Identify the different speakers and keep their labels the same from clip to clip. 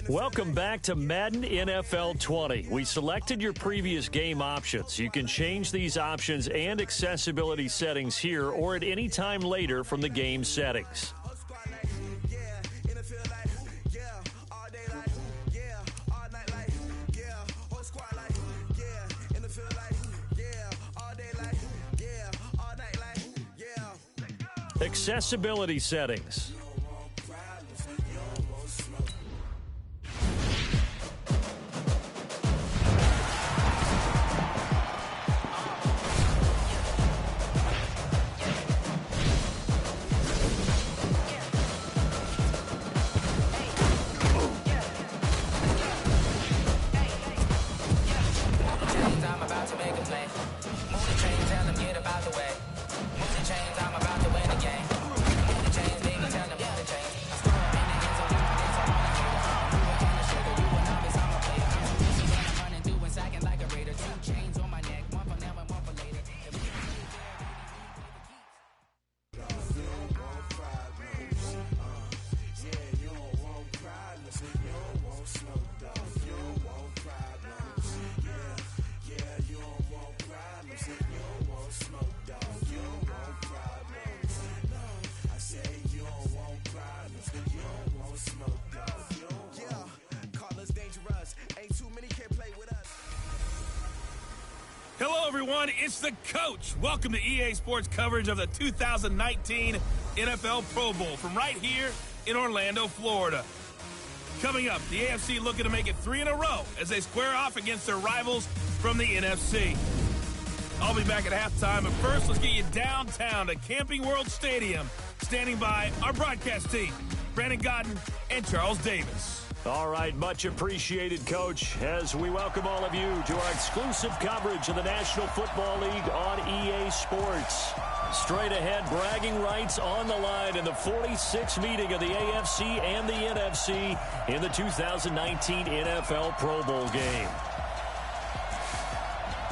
Speaker 1: Welcome back to Madden NFL 20. We selected your previous game options. You can change these options and accessibility settings here or at any time later from the game settings. Accessibility settings.
Speaker 2: Hello, everyone. It's the coach. Welcome to EA Sports coverage of the 2019 NFL Pro Bowl from right here in Orlando, Florida. Coming up, the AFC looking to make it 3 in a row as they square off against their rivals from the NFC. I'll be back at halftime, but first, let's get you downtown to Camping World Stadium. Standing by our broadcast team, Brandon Godden and Charles Davis.
Speaker 1: All right, much appreciated, Coach, as we welcome all of you to our exclusive coverage of the National Football League on EA Sports. Straight ahead, bragging rights on the line in the 46th meeting of the AFC and the NFC in the 2019 NFL Pro Bowl game.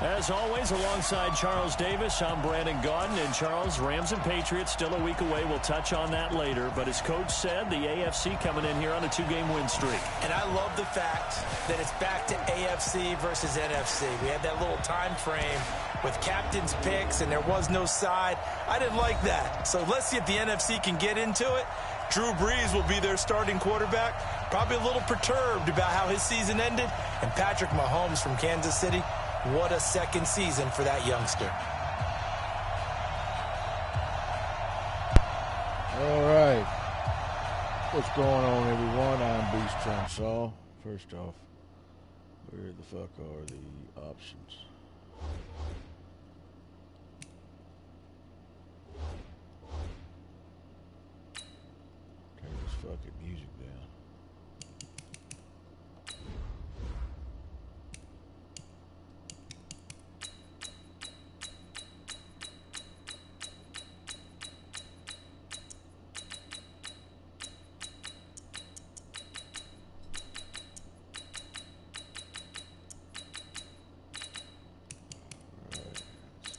Speaker 1: As always, alongside Charles Davis, I'm Brandon Godden. And Charles, Rams and Patriots still a week away. We'll touch on that later. But as Coach said, the AFC coming in here on a 2-game win streak.
Speaker 3: And I love the fact that it's back to AFC versus NFC. We had that little time frame with captain's picks, and there was no side. I didn't like that. So let's see if the NFC can get into it. Drew Brees will be their starting quarterback. Probably a little perturbed about how his season ended. And Patrick Mahomes from Kansas City, what a second season for that youngster.
Speaker 4: All right. What's going on, everyone? I'm Beast Trensaw. First off, where the fuck are the options? Turn this fucking music down.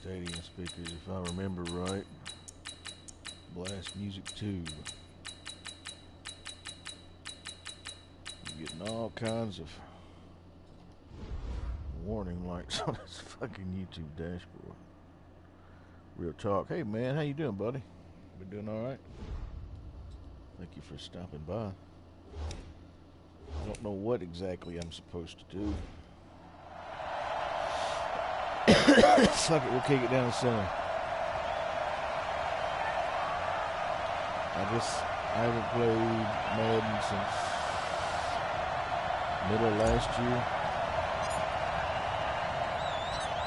Speaker 4: Stadium speakers, if I remember right. Blast music 2. You're getting all kinds of warning lights on this fucking YouTube dashboard. Real talk. Hey man, how you doing, buddy? Been doing all right? Thank you for stopping by. I don't know what exactly I'm supposed to do. Fuck it, we'll kick it down the center. I haven't played Madden since middle of last year.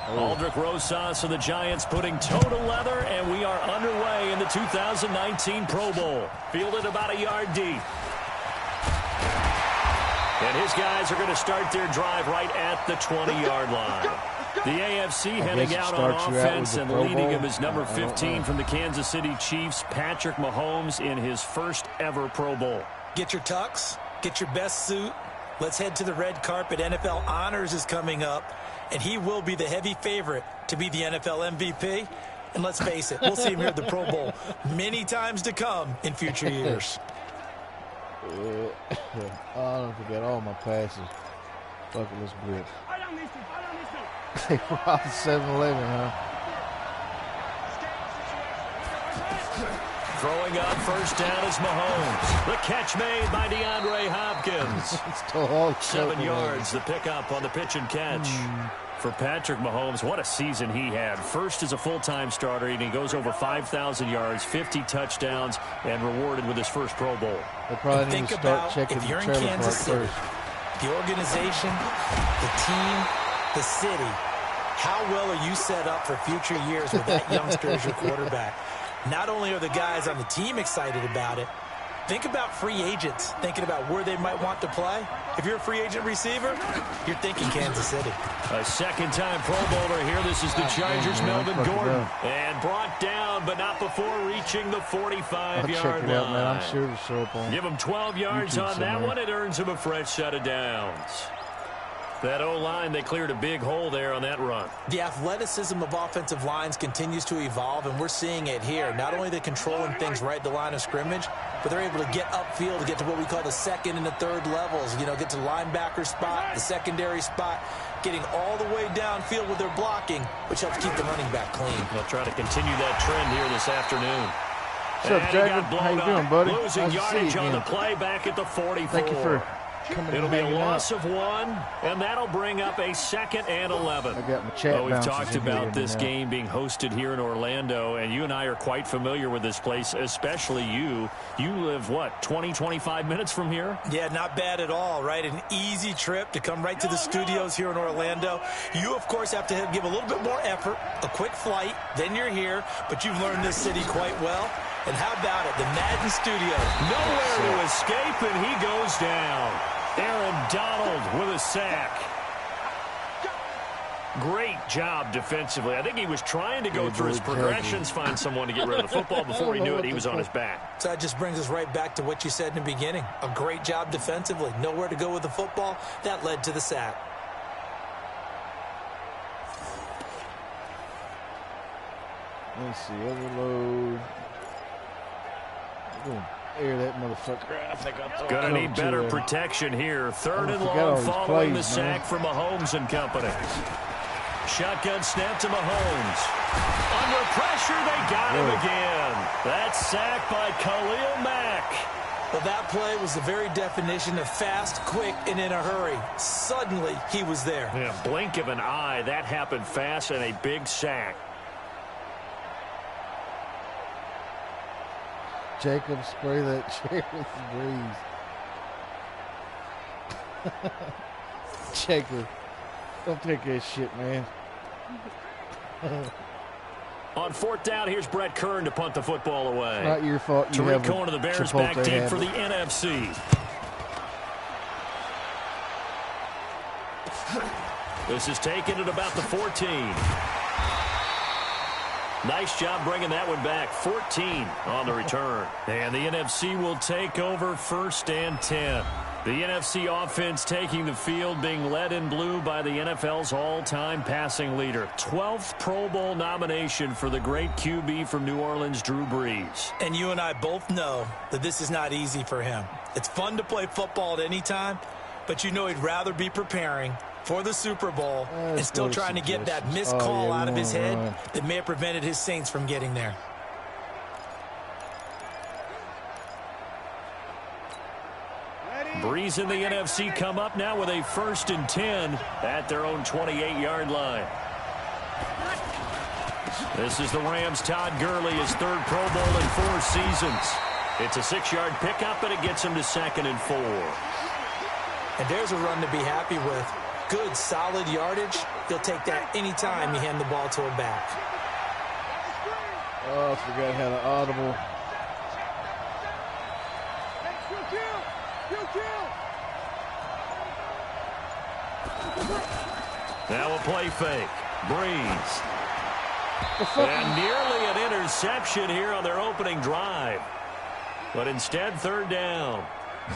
Speaker 1: Aldrich Rosas of the Giants putting toe to leather, and we are underway in the 2019 Pro Bowl. Fielded about a yard deep. And his guys are going to start their drive right at the 20-yard line. The AFC heading out on offense, and leading him is number 15 from the Kansas City Chiefs, Patrick Mahomes, in his first ever Pro Bowl.
Speaker 3: Get your tux, get your best suit. Let's head to the red carpet. NFL Honors is coming up, and he will be the heavy favorite to be the NFL MVP. And let's face it, we'll see him here at the Pro Bowl many times to come in future years.
Speaker 4: I don't forget all my passes. Fuck it, let's blitz. Hey, we're out 7-11, huh?
Speaker 1: Throwing up first down is Mahomes. The catch made by DeAndre Hopkins. 7 yards, the pickup on the pitch and catch. For Patrick Mahomes, what a season he had. First as a full-time starter, and he goes over 5,000 yards, 50 touchdowns, and rewarded with his first Pro Bowl.
Speaker 4: They probably need to start checking the trailer park first.
Speaker 3: The organization, the team, the city. How well are you set up for future years with that youngster as your quarterback? Not only are the guys on the team excited about it, think about free agents, thinking about where they might want to play. If you're a free agent receiver, you're thinking Kansas City.
Speaker 1: A second-time Pro Bowler here. This is the Chargers' Melvin Gordon. And brought down, but not before reaching the 45-yard line.
Speaker 4: Out, man. I'm sure to show up on.
Speaker 1: Give him 12 yards on that one. It earns him a fresh set of downs. That O-line, they cleared a big hole there on that run.
Speaker 3: The athleticism of offensive lines continues to evolve, and we're seeing it here. Not only are they controlling things right at the line of scrimmage, but they're able to get upfield to get to what we call the second and the third levels. You know, get to the linebacker spot, the secondary spot, getting all the way downfield with their blocking, which helps keep the running back clean.
Speaker 1: They'll try to continue that trend here this afternoon.
Speaker 4: What's up, Jacob? How you doing, buddy?
Speaker 1: Losing yardage on the play back at the 44.
Speaker 4: Thank you for
Speaker 1: It'll be a loss of 1, and that'll bring up a 2nd and 11.
Speaker 4: I got my chat.
Speaker 1: We've talked about this game being hosted here in Orlando, and you and I are quite familiar with this place, especially you. You live, what, 20, 25 minutes from here?
Speaker 3: Yeah, not bad at all, right? An easy trip to come right to the studios here in Orlando. You, of course, have to give a little bit more effort, a quick flight, then you're here, but you've learned this city quite well. And how about it, the Madden studio?
Speaker 1: Nowhere to escape, and he goes down. Aaron Donald with a sack. Great job defensively. I think he was trying to go through his progressions, find someone to get rid of the football. Before he knew it, he was on his back.
Speaker 3: So that just brings us right back to what you said in the beginning. A great job defensively. Nowhere to go with the football. That led to the sack.
Speaker 4: Let's see, overload. Air that motherfucker. I think I
Speaker 1: Gonna need better protection here. 3rd and long following the sack from Mahomes and company. Shotgun snap to Mahomes. Under pressure, they got him again. That sack by Khalil Mack.
Speaker 3: Well, that play was the very definition of fast, quick, and in a hurry. Suddenly, he was there.
Speaker 1: Yeah, blink of an eye. That happened fast and a big sack.
Speaker 4: Jacob, spray that chair with the breeze. Jacob, don't take that shit, man.
Speaker 1: On 4th down, here's Brett Kern to punt the football away.
Speaker 4: It's not your fault.
Speaker 1: Tariq Cohen of the Bears back deep for the NFC. This is taken at about the 14. Nice job bringing that one back. 14 on the return. And the NFC will take over 1st and 10. The NFC offense taking the field, being led in blue by the NFL's all-time passing leader. 12th Pro Bowl nomination for the great QB from New Orleans, Drew Brees.
Speaker 3: And you and I both know that this is not easy for him. It's fun to play football at any time, but you know he'd rather be preparing for the Super Bowl and still trying to get that missed call out of his head that may have prevented his Saints from getting there.
Speaker 1: Breeze and the NFC come up now with a 1st and 10 at their own 28-yard line. This is the Rams' Todd Gurley, his 3rd Pro Bowl in 4 seasons. It's a 6-yard pickup, and it gets him to 2nd and 4.
Speaker 3: And there's a run to be happy with. good, solid yardage, he'll take that anytime you hand the ball to a back.
Speaker 4: Oh, I forgot how to audible.
Speaker 1: Now a play fake. Breeze. And nearly an interception here on their opening drive. But instead, third down.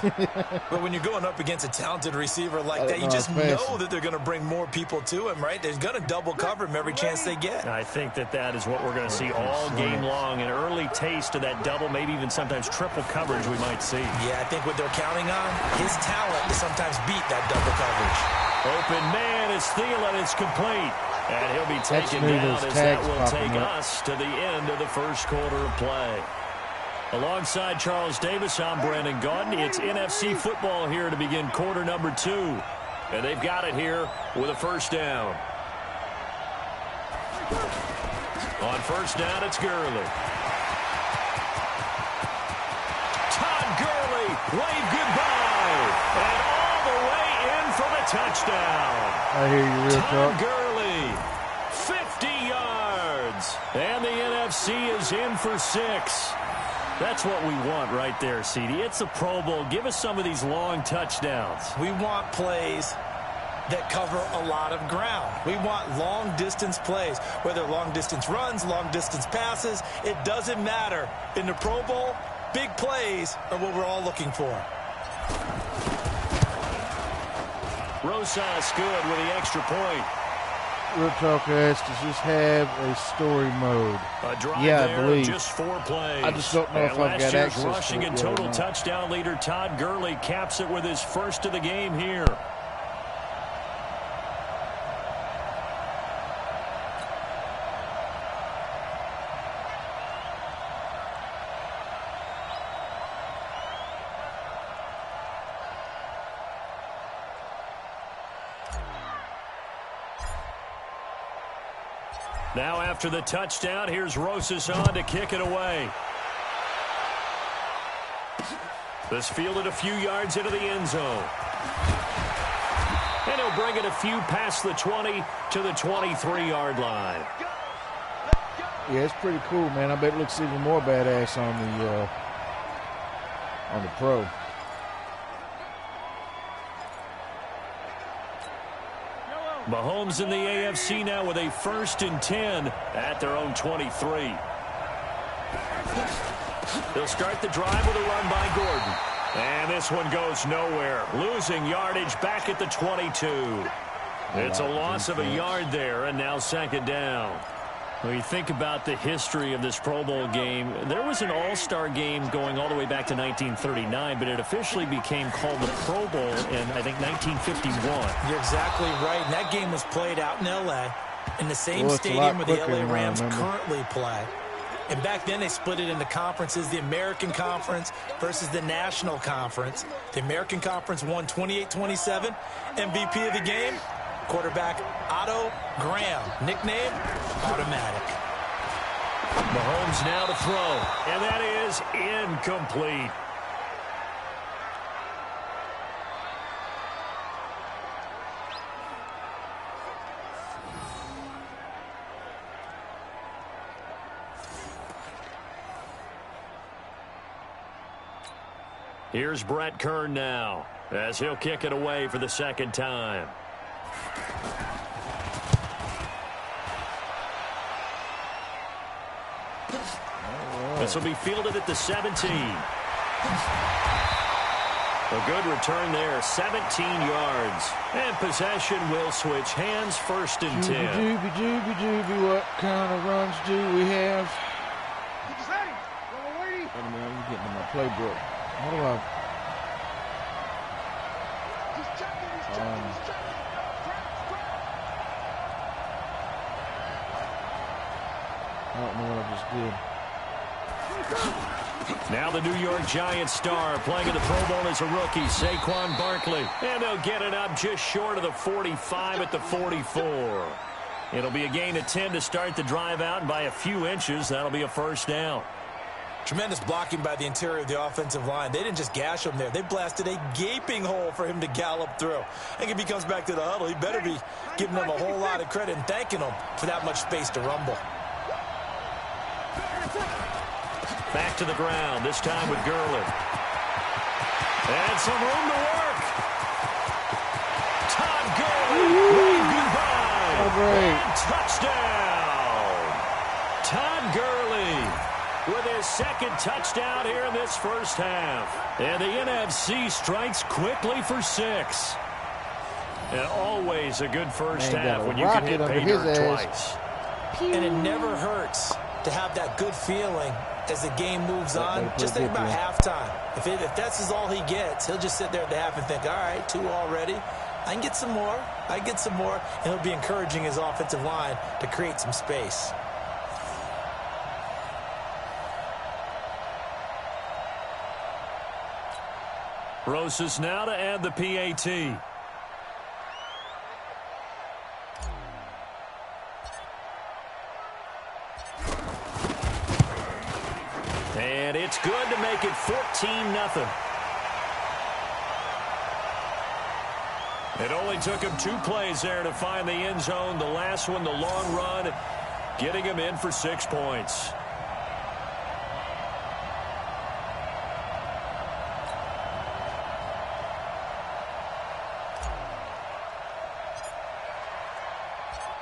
Speaker 3: But when you're going up against a talented receiver like that, you just know that they're going to bring more people to him, right? They're going to double cover him every chance they get.
Speaker 1: I think that is what we're going to see all game long. An early taste of that double, maybe even sometimes triple coverage we might see.
Speaker 3: Yeah, I think what they're counting on, his talent to sometimes beat that double coverage.
Speaker 1: Open man is Thielen. It's complete. And he'll be taken down as that will take us to the end of the first quarter of play. Alongside Charles Davis, I'm Brandon Gaudin. It's NFC football here to begin quarter number 2. And they've got it here with a first down. On first down, it's Gurley. Todd Gurley, wave goodbye. And all the way in for the touchdown.
Speaker 4: I hear you real
Speaker 1: Todd
Speaker 4: talk.
Speaker 1: Gurley, 50 yards. And the NFC is in for 6. That's what we want right there, CD. It's a Pro Bowl. Give us some of these long touchdowns.
Speaker 3: We want plays that cover a lot of ground. We want long-distance plays, whether long-distance runs, long-distance passes. It doesn't matter. In the Pro Bowl, big plays are what we're all looking for.
Speaker 1: Rosas good with the extra point.
Speaker 4: Real talk has to just have a story mode.
Speaker 1: A drive
Speaker 4: yeah,
Speaker 1: there,
Speaker 4: I believe.
Speaker 1: just 4 plays.
Speaker 4: I just don't know if I've got access
Speaker 1: rushing
Speaker 4: to it
Speaker 1: and
Speaker 4: yet or
Speaker 1: total
Speaker 4: not.
Speaker 1: touchdown leader Todd Gurley caps it with his first of the game here. Now after the touchdown, here's Rosas on to kick it away. This fielded a few yards into the end zone. And he'll bring it a few past the 20 to the 23-yard line.
Speaker 4: Yeah, it's pretty cool, man. I bet it looks even more badass on the Pro.
Speaker 1: Mahomes in the AFC now with a 1st and 10 at their own 23. They'll start the drive with a run by Gordon. And this one goes nowhere. Losing yardage back at the 22. It's a loss of a yard there, and now 2nd down. When you think about the history of this Pro Bowl game, there was an all-star game going all the way back to 1939, but it officially became called the Pro Bowl in, I think, 1951.
Speaker 3: You're exactly right. And that game was played out in L.A. in the same stadium where the L.A. Rams currently play. And back then, they split it into conferences, the American Conference versus the National Conference. The American Conference won 28-27. MVP of the game, quarterback Otto Graham, nickname Automatic.
Speaker 1: Mahomes now to throw, and that is incomplete. Here's Brett Kern now, as he'll kick it away for the 2nd time. This will be fielded at the 17. A good return there, 17 yards. And possession will switch hands, 1st and 10.
Speaker 4: Doobie, doobie, doobie, what kind of runs do we have? I don't know, I'm getting in my playbook. How do I... I don't know what I just did.
Speaker 1: Now the New York Giants star playing in the Pro Bowl as a rookie, Saquon Barkley. And they'll get it up just short of the 45 at the 44. It'll be a gain of 10 to start the drive out, and by a few inches, that'll be a 1st down.
Speaker 3: Tremendous blocking by the interior of the offensive line. They didn't just gash him there. They blasted a gaping hole for him to gallop through. I think if he comes back to the huddle, he better be giving them a whole lot of credit and thanking them for that much space to rumble.
Speaker 1: Back to the ground, this time with Gurley. And some room to work. Todd Gurley, wave goodbye.
Speaker 4: Oh, great.
Speaker 1: And touchdown. Todd Gurley with his second touchdown here in this first half. And the NFC strikes quickly for 6. And always a good first half when you can hit pay dirt twice.
Speaker 3: And it never hurts to have that good feeling as the game moves on. Just think about halftime. If that's all he gets, he'll just sit there at the half and think, all right, 2 already. I can get some more. I can get some more. And he'll be encouraging his offensive line to create some space.
Speaker 1: Rosas now to add the PAT. And it's good to make it 14-0. It only took him 2 plays there to find the end zone. The last one, the long run, getting him in for 6 points.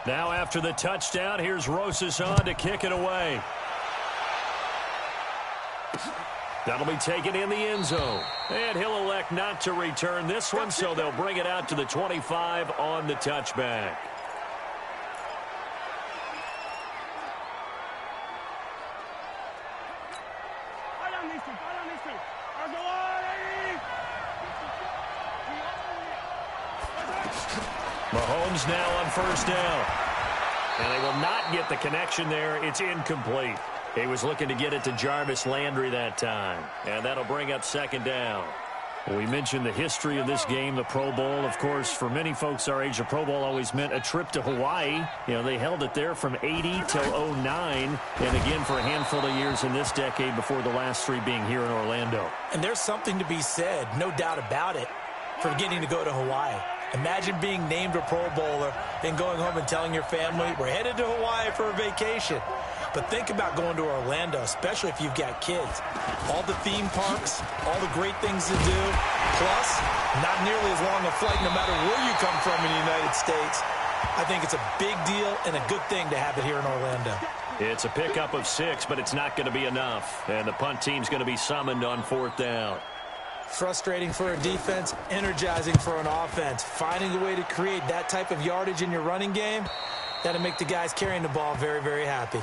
Speaker 1: Now after the touchdown, here's Rosas on to kick it away. That'll be taken in the end zone. And he'll elect not to return this one, so they'll bring it out to the 25 on the touchback. Mahomes now on first down. And they will not get the connection there. It's incomplete. He was looking to get it to Jarvis Landry that time. And that'll bring up second down. We mentioned the history of this game, the Pro Bowl. Of course, for many folks our age, the Pro Bowl always meant a trip to Hawaii. You know, they held it there from 80 till 09. And again, for a handful of years in this decade before the last 3 being here in Orlando.
Speaker 3: And there's something to be said, no doubt about it, for getting to go to Hawaii. Imagine being named a Pro Bowler and going home and telling your family, we're headed to Hawaii for a vacation. But think about going to Orlando, especially if you've got kids. All the theme parks, all the great things to do, plus not nearly as long a flight no matter where you come from in the United States. I think it's a big deal and a good thing to have it here in Orlando.
Speaker 1: It's a pickup of 6, but it's not going to be enough. And the punt team's going to be summoned on 4th down.
Speaker 3: Frustrating for a defense, energizing for an offense. Finding a way to create that type of yardage in your running game, that'll make the guys carrying the ball very, very happy.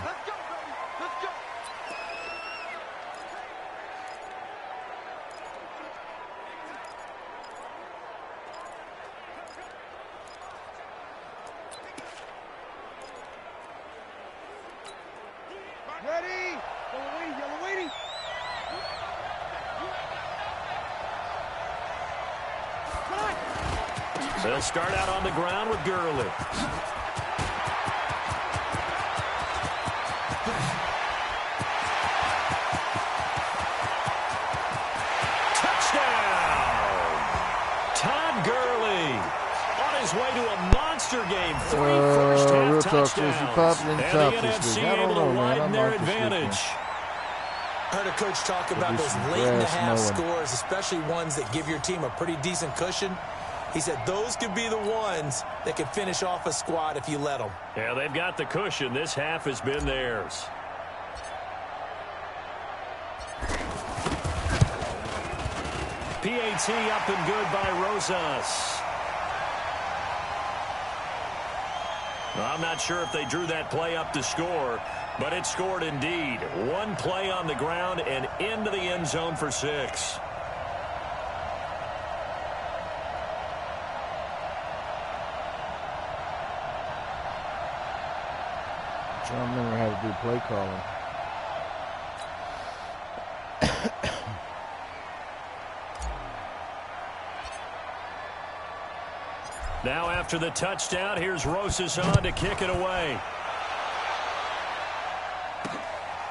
Speaker 5: Ready? Yellow waiting.
Speaker 1: They'll start out on the ground with Gurley. Touchdown! Todd Gurley on his way to a monster game. 3 first-half touchdowns. And the NFC able to widen their advantage.
Speaker 3: I heard a coach talk about those late-in-the-half scores, especially ones that give your team a pretty decent cushion. He said those could be the ones that can finish off a squad if you let them.
Speaker 1: Yeah, they've got the cushion. This half has been theirs. PAT up and good by Rosas. Well, I'm not sure if they drew that play up to score, but it scored indeed. 1 play on the ground and into the end zone for 6.
Speaker 4: I don't remember how to do play calling.
Speaker 1: Now after the touchdown, here's Rosas on to kick it away.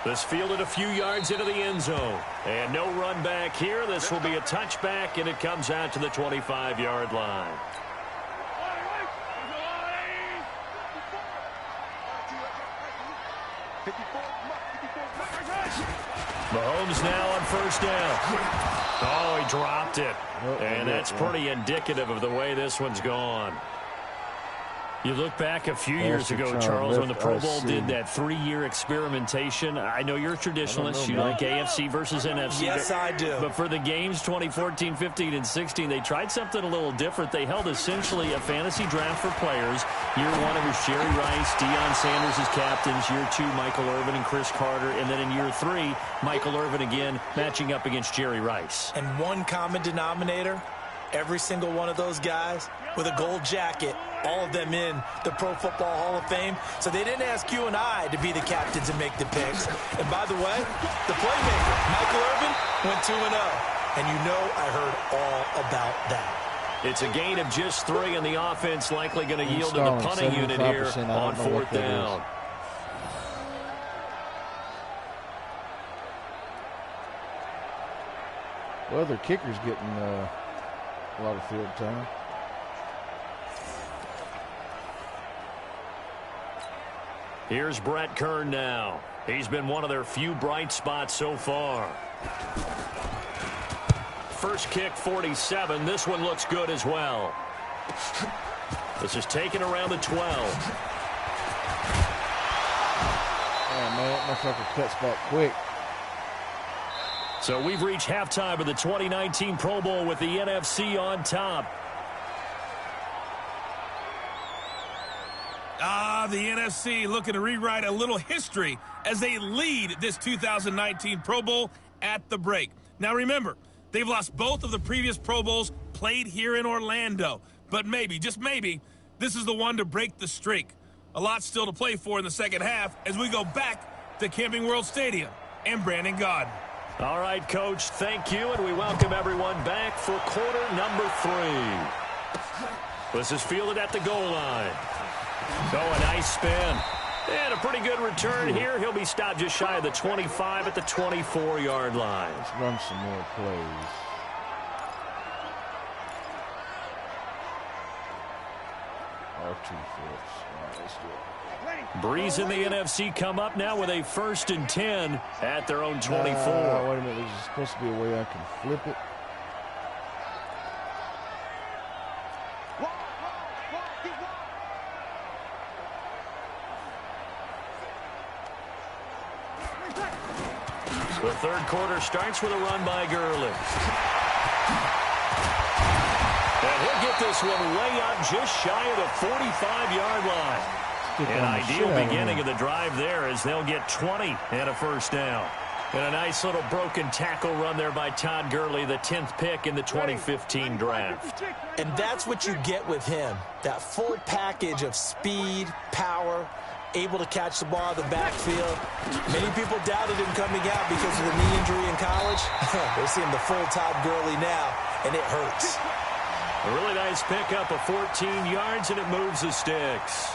Speaker 1: This fielded a few yards into the end zone. And no run back here. This will be a touchback, and it comes out to the 25-yard line. Mahomes now on first down. Oh, he dropped it. And that's pretty indicative of the way this one's gone. You look back a few years ago, Charles, when the Pro Bowl did that 3-year experimentation. I know you're a traditionalist. You like AFC versus NFC.
Speaker 3: Yes, I do.
Speaker 1: But for the games 2014, 15, and 16, they tried something a little different. They held essentially a fantasy draft for players. Year 1, it was Jerry Rice, Deion Sanders as captains. Year 2, Michael Irvin and Chris Carter. And then in year 3, Michael Irvin again matching up against Jerry Rice.
Speaker 3: And one common denominator, every single one of those guys with a gold jacket, all of them in the Pro Football Hall of Fame. So they didn't ask you and I to be the captains and make the picks. And by the way, the playmaker, Michael Irvin, went 2-0. And you know I heard all about that.
Speaker 1: It's a gain of just 3, and the offense likely going to yield to the punting unit here on 4th down.
Speaker 4: Well, their kicker's getting a lot of field time.
Speaker 1: Here's Brett Kern now. He's been one of their few bright spots so far. First kick, 47. This one looks good as well. This is taken around the 12.
Speaker 4: Oh, man, that motherfucker cuts back quick.
Speaker 1: So we've reached halftime of the 2019 Pro Bowl with the NFC on top.
Speaker 2: The NFC looking to rewrite a little history as they lead this 2019 Pro Bowl at the break. Now remember, they've lost both of the previous Pro Bowls played here in Orlando. But maybe, just maybe, this is the one to break the streak. A lot still to play for in the second half as we go back to Camping World Stadium and Brandon Gaudin.
Speaker 1: All right, Coach, thank you, and we welcome everyone back for quarter number 3. This is fielded at the goal line. So a nice spin. And a pretty good return here. He'll be stopped just shy of the 25 at the 24-yard line.
Speaker 4: Let's run some more plays. R2 flips. All right, let's do it.
Speaker 1: Breeze and the NFC come up now with a 1st and 10 at their own 24.
Speaker 4: Wait a minute. There's supposed to be a way I can flip it.
Speaker 1: The third quarter starts with a run by Gurley. And he'll get this one way up just shy of the 45-yard line. An ideal beginning of the drive there as they'll get 20 and a first down. And a nice little broken tackle run there by Todd Gurley, the 10th pick in the 2015 draft.
Speaker 3: And that's what you get with him, that full package of speed, power, able to catch the ball out of the backfield. Many people doubted him coming out because of the knee injury in college. They're seeing the full Todd Gurley now, and it hurts.
Speaker 1: A really nice pickup of 14 yards, and it moves the sticks.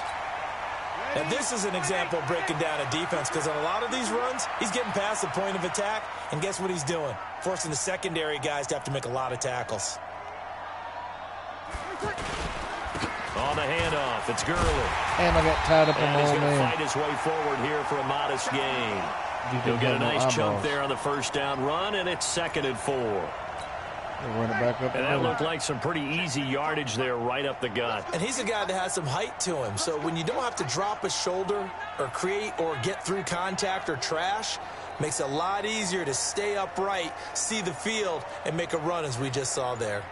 Speaker 3: And this is an example of breaking down a defense because on a lot of these runs, he's getting past the point of attack, and guess what he's doing? Forcing the secondary guys to have to make a lot of tackles.
Speaker 1: On the handoff, it's Gurley.
Speaker 4: And I got tied up on my
Speaker 1: And he's
Speaker 4: old
Speaker 1: going to
Speaker 4: man.
Speaker 1: fight his way forward here for a modest gain. He'll get a nice chunk there on the first down run, and it's 2nd and 4.
Speaker 4: We'll run it back up.
Speaker 1: And that looked like some pretty easy yardage there right up the gut.
Speaker 3: And he's a guy that has some height to him. So when you don't have to drop a shoulder or create or get through contact or trash, makes it a lot easier to stay upright, see the field, and make a run as we just saw there.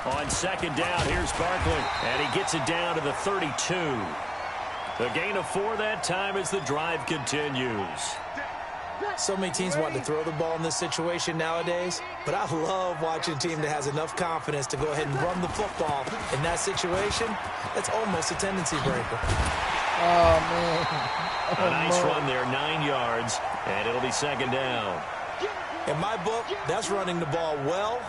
Speaker 1: On 2nd down, here's Barkley. And he gets it down to the 32. The gain of 4 that time as the drive continues.
Speaker 3: So many teams want to throw the ball in this situation nowadays, but I love watching a team that has enough confidence to go ahead and run the football. In that situation, that's almost a tendency breaker.
Speaker 4: Oh, man.
Speaker 1: A nice run there, 9 yards, and it'll be 2nd down.
Speaker 3: In my book, that's running the ball well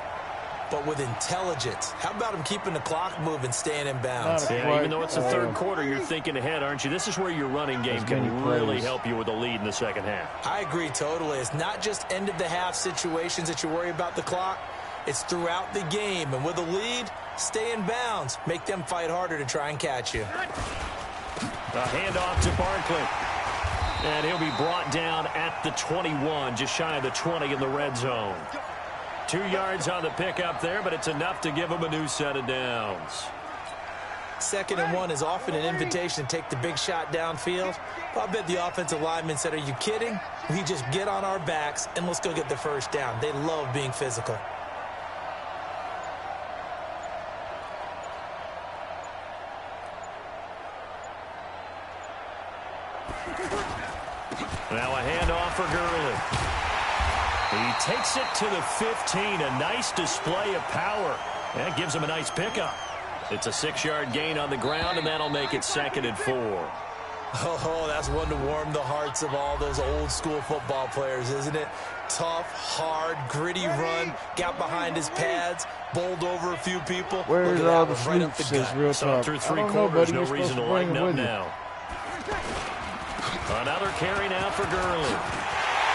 Speaker 3: but with intelligence. How about him keeping the clock moving, staying in bounds?
Speaker 1: Yeah, even though it's the third quarter, you're thinking ahead, aren't you? This is where your running game can really help you with a lead in the second half.
Speaker 3: I agree totally. It's not just end-of-the-half situations that you worry about the clock. It's throughout the game. And with a lead, stay in bounds. Make them fight harder to try and catch you.
Speaker 1: A handoff to Barkley. And he'll be brought down at the 21, just shy of the 20 in the red zone. 2 yards on the pickup there, but it's enough to give him a new set of downs.
Speaker 3: 2nd and 1 is often an invitation to take the big shot downfield. But I bet the offensive lineman said, are you kidding? We just get on our backs and let's go get the first down. They love being physical.
Speaker 1: Now a handoff for Gurley. He takes it to the 15. A nice display of power. That gives him a nice pickup. It's a 6-yard gain on the ground, and that'll make it 2nd and 4.
Speaker 3: Oh, that's one to warm the hearts of all those old-school football players, isn't it? Tough, hard, gritty run, got behind his pads, bowled over a few people.
Speaker 4: Where's all the swoops? Says real
Speaker 1: So
Speaker 4: talk.
Speaker 1: through 3 quarters, no reason to lighten up now. Another carry now for Gurley.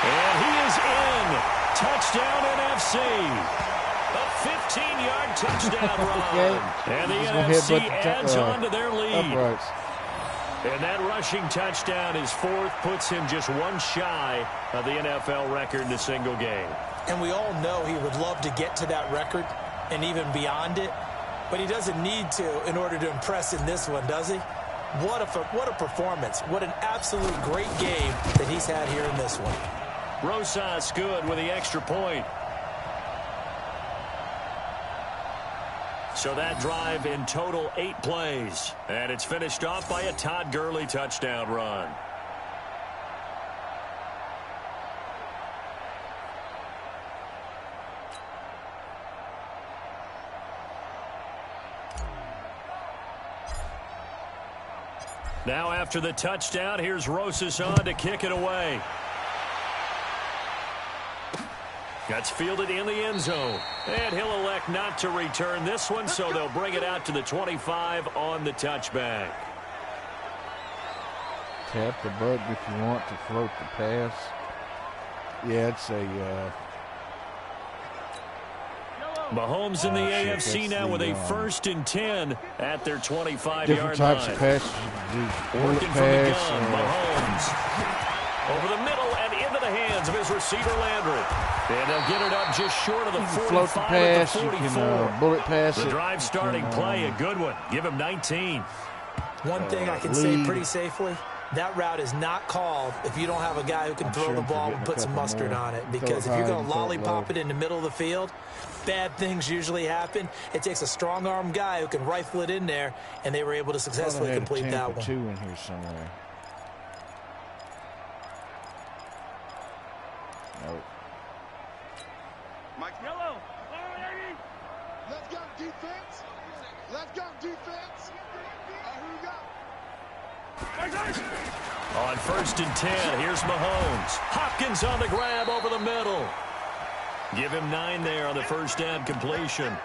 Speaker 1: And he is in. Touchdown NFC. A 15-yard touchdown run. And the NFC adds on to their lead.
Speaker 4: Uprights.
Speaker 1: And that rushing touchdown, his 4th, puts him just 1 shy of the NFL record in a single game.
Speaker 3: And we all know he would love to get to that record and even beyond it. But he doesn't need to in order to impress in this one, does he? What a performance. What an absolute great game that he's had here in this one.
Speaker 1: Rosas good with the extra point. So that drive in total 8 plays. And it's finished off by a Todd Gurley touchdown run. Now after the touchdown, here's Rosas on to kick it away. That's fielded in the end zone. And he'll elect not to return this one, so they'll bring it out to the 25 on the touchback.
Speaker 4: Tap the button if you want to float the pass. Yeah, it's a...
Speaker 1: Mahomes in the AFC now with a 1st and 10 at their 25-yard line.
Speaker 4: Different types of passes you can do.
Speaker 1: Working from the gun, Mahomes. Over the middle and into the hands of his receiver, Landry. And they'll get it up just short of the 45
Speaker 4: float the pass,
Speaker 1: at the 44.
Speaker 4: you can bullet pass
Speaker 1: the
Speaker 4: it.
Speaker 1: drive starting play, a good one. Give him 19.
Speaker 3: One thing I can say pretty safely, that route is not called if you don't have a guy who can throw the ball and put some mustard on it. Because if you're going to lollipop it in the middle of the field, bad things usually happen. It takes a strong-arm guy who can rifle it in there, and they were able to successfully complete that one.
Speaker 4: 2 in here somewhere. Nope.
Speaker 5: Mike Yellow. Let's go defense. Let's go defense. Who we got?
Speaker 1: On 1st and 10, here's Mahomes. Hopkins on the grab over the middle. Give him 9 there on the first down completion.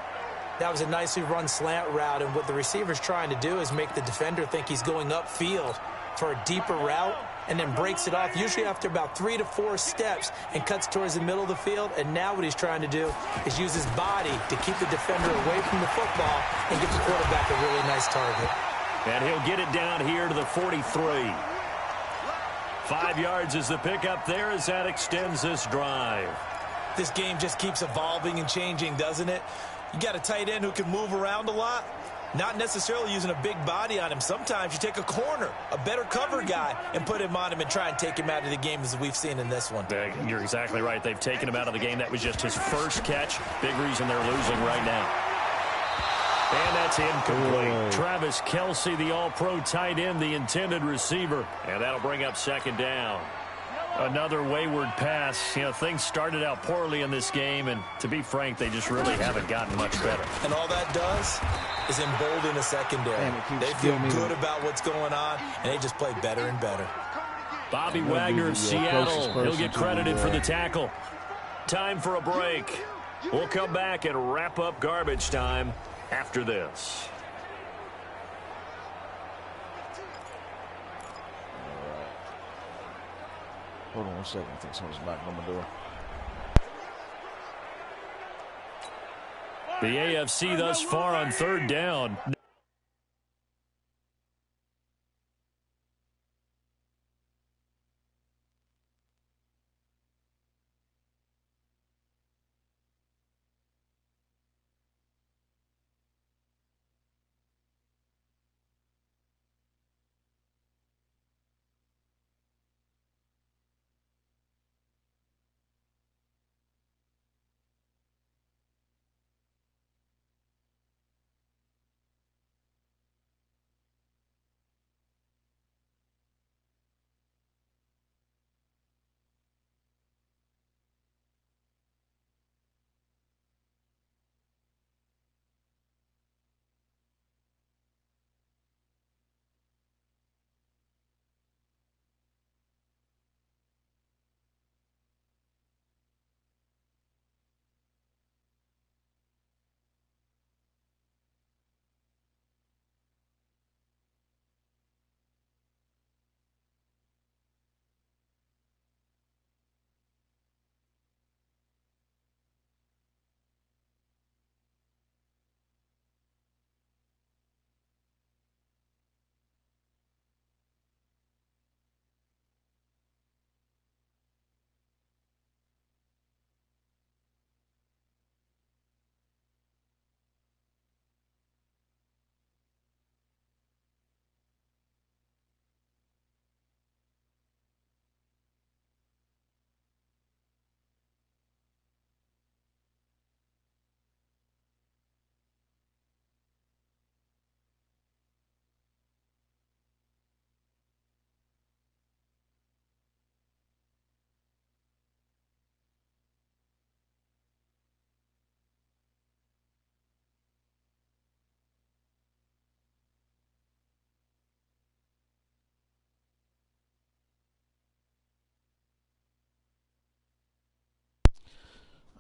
Speaker 3: That was a nicely run slant route, and what the receiver's trying to do is make the defender think he's going upfield for a deeper route, and then breaks it off, usually after about 3 to 4 steps, and cuts towards the middle of the field. And now what he's trying to do is use his body to keep the defender away from the football and give the quarterback a really nice target.
Speaker 1: And he'll get it down here to the 43. 5 yards is the pickup there as that extends this drive.
Speaker 3: This game just keeps evolving and changing, doesn't it? You got a tight end who can move around a lot, not necessarily using a big body on him. Sometimes you take a corner, a better cover guy, and put him on him and try and take him out of the game, as we've seen in this one.
Speaker 1: You're exactly right. They've taken him out of the game. That was just his first catch. Big reason they're losing right now. And that's incomplete. Travis Kelce, the all-pro tight end, the intended receiver. And that'll bring up 2nd down. Another wayward pass. You know, things started out poorly in this game, and to be frank, they just really haven't gotten much better.
Speaker 3: And all that does is embolden the secondary. They feel good about what's going on, and they just play better and better.
Speaker 1: Bobby Wagner of Seattle. He'll get credited for the tackle. Time for a break. We'll come back and wrap up garbage time after this.
Speaker 4: Hold on 1 second. I think someone's knocking on my door.
Speaker 1: The AFC thus far on third down.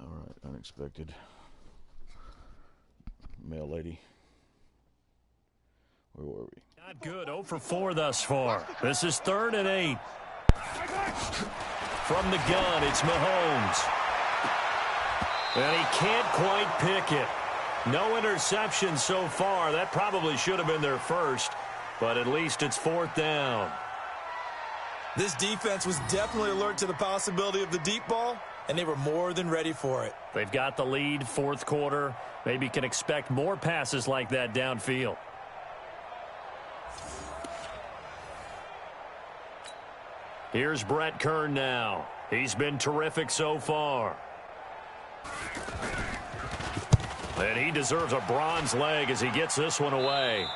Speaker 4: All right, unexpected. Male lady. Where were we?
Speaker 1: Not good. 0 for 4 thus far. This is 3rd and 8. From the gun, it's Mahomes. And he can't quite pick it. No interception so far. That probably should have been their first, but at least it's 4th down.
Speaker 3: This defense was definitely alert to the possibility of the deep ball, and they were more than ready for it.
Speaker 1: They've got the lead, 4th quarter. Maybe can expect more passes like that downfield. Here's Brett Kern now. He's been terrific so far. And he deserves a bronze leg as he gets this one away.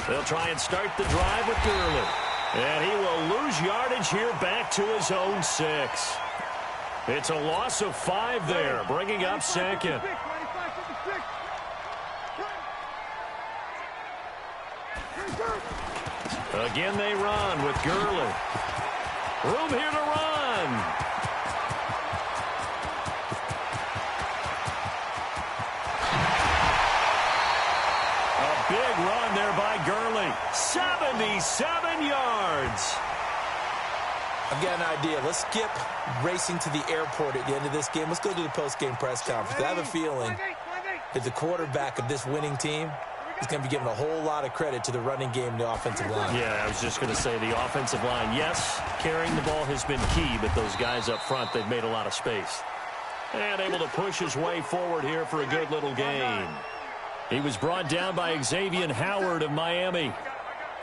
Speaker 1: They'll try and start the drive with Gurley. And he will lose yardage here back to his own 6. It's a loss of 5 there, bringing up 2nd. Again they run with Gurley. Room here to run. Big run there by Gurley. 77 yards.
Speaker 3: I've got an idea. Let's skip racing to the airport at the end of this game. Let's go to the post-game press conference. I have a feeling that the quarterback of this winning team is going to be giving a whole lot of credit to the running game and the offensive line.
Speaker 1: Yeah, I was just going to say the offensive line. Yes, carrying the ball has been key, but those guys up front, they've made a lot of space. And able to push his way forward here for a good little gain. He was brought down by Xavier Howard of Miami.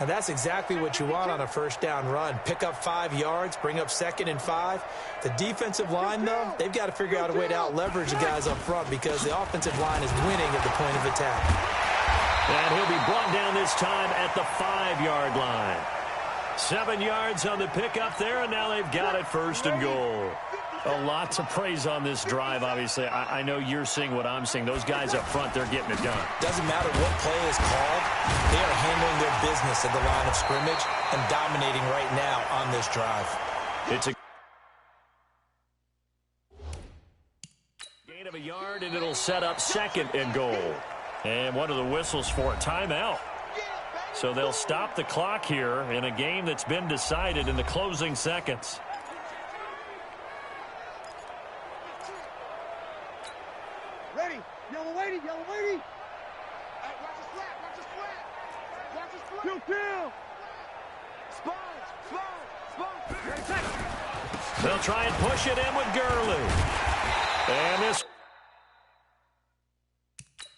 Speaker 3: And that's exactly what you want on a first down run. Pick up 5 yards, bring up 2nd and 5. The defensive line, though, they've got to figure out a way to out-leverage the guys up front because the offensive line is winning at the point of attack.
Speaker 1: And he'll be brought down this time at the 5-yard line. 7 yards on the pickup there, and now they've got it 1st and goal. A lot to praise on this drive, obviously. I know you're seeing what I'm seeing. Those guys up front, they're getting it done.
Speaker 3: Doesn't matter what play is called. They are handling their business at the line of scrimmage and dominating right now on this drive.
Speaker 1: It's a gain of a yard, and it'll set up 2nd and goal. And one of the whistles for a timeout. So they'll stop the clock here in a game that's been decided in the closing seconds.
Speaker 5: Ready. Yellow lady. Yellow lady. Hey, watch his flat. Watch his flat. Watch his flat. Kill. Sponge.
Speaker 1: They'll try and push it in with Gurley. And this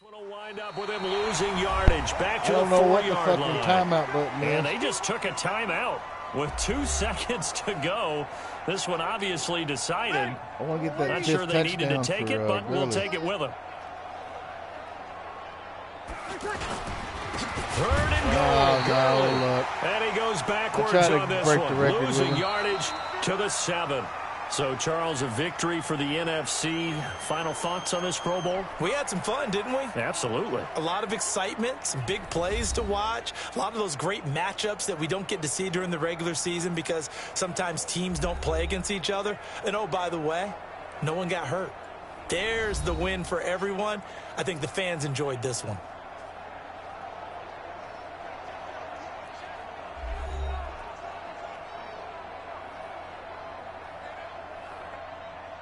Speaker 1: one will wind up with him losing yardage. Back to the 4-yard line.
Speaker 4: Timeout button is.
Speaker 1: And they just took a timeout with 2 seconds to go. This one obviously decided.
Speaker 4: I want to get that.
Speaker 1: Not sure they needed to take it, but we'll
Speaker 4: Gurley.
Speaker 1: take it with them. Third and goal. Gurley.
Speaker 4: Look.
Speaker 1: And he goes backwards
Speaker 4: I tried to
Speaker 1: on this
Speaker 4: break
Speaker 1: one,
Speaker 4: the record with
Speaker 1: losing
Speaker 4: him.
Speaker 1: yardage to the 7. So, Charles, a victory for the NFC. Final thoughts on this Pro Bowl?
Speaker 3: We had some fun, didn't we?
Speaker 1: Absolutely.
Speaker 3: A lot of excitement, some big plays to watch, a lot of those great matchups that we don't get to see during the regular season because sometimes teams don't play against each other. And, oh, by the way, no one got hurt. There's the win for everyone. I think the fans enjoyed this one.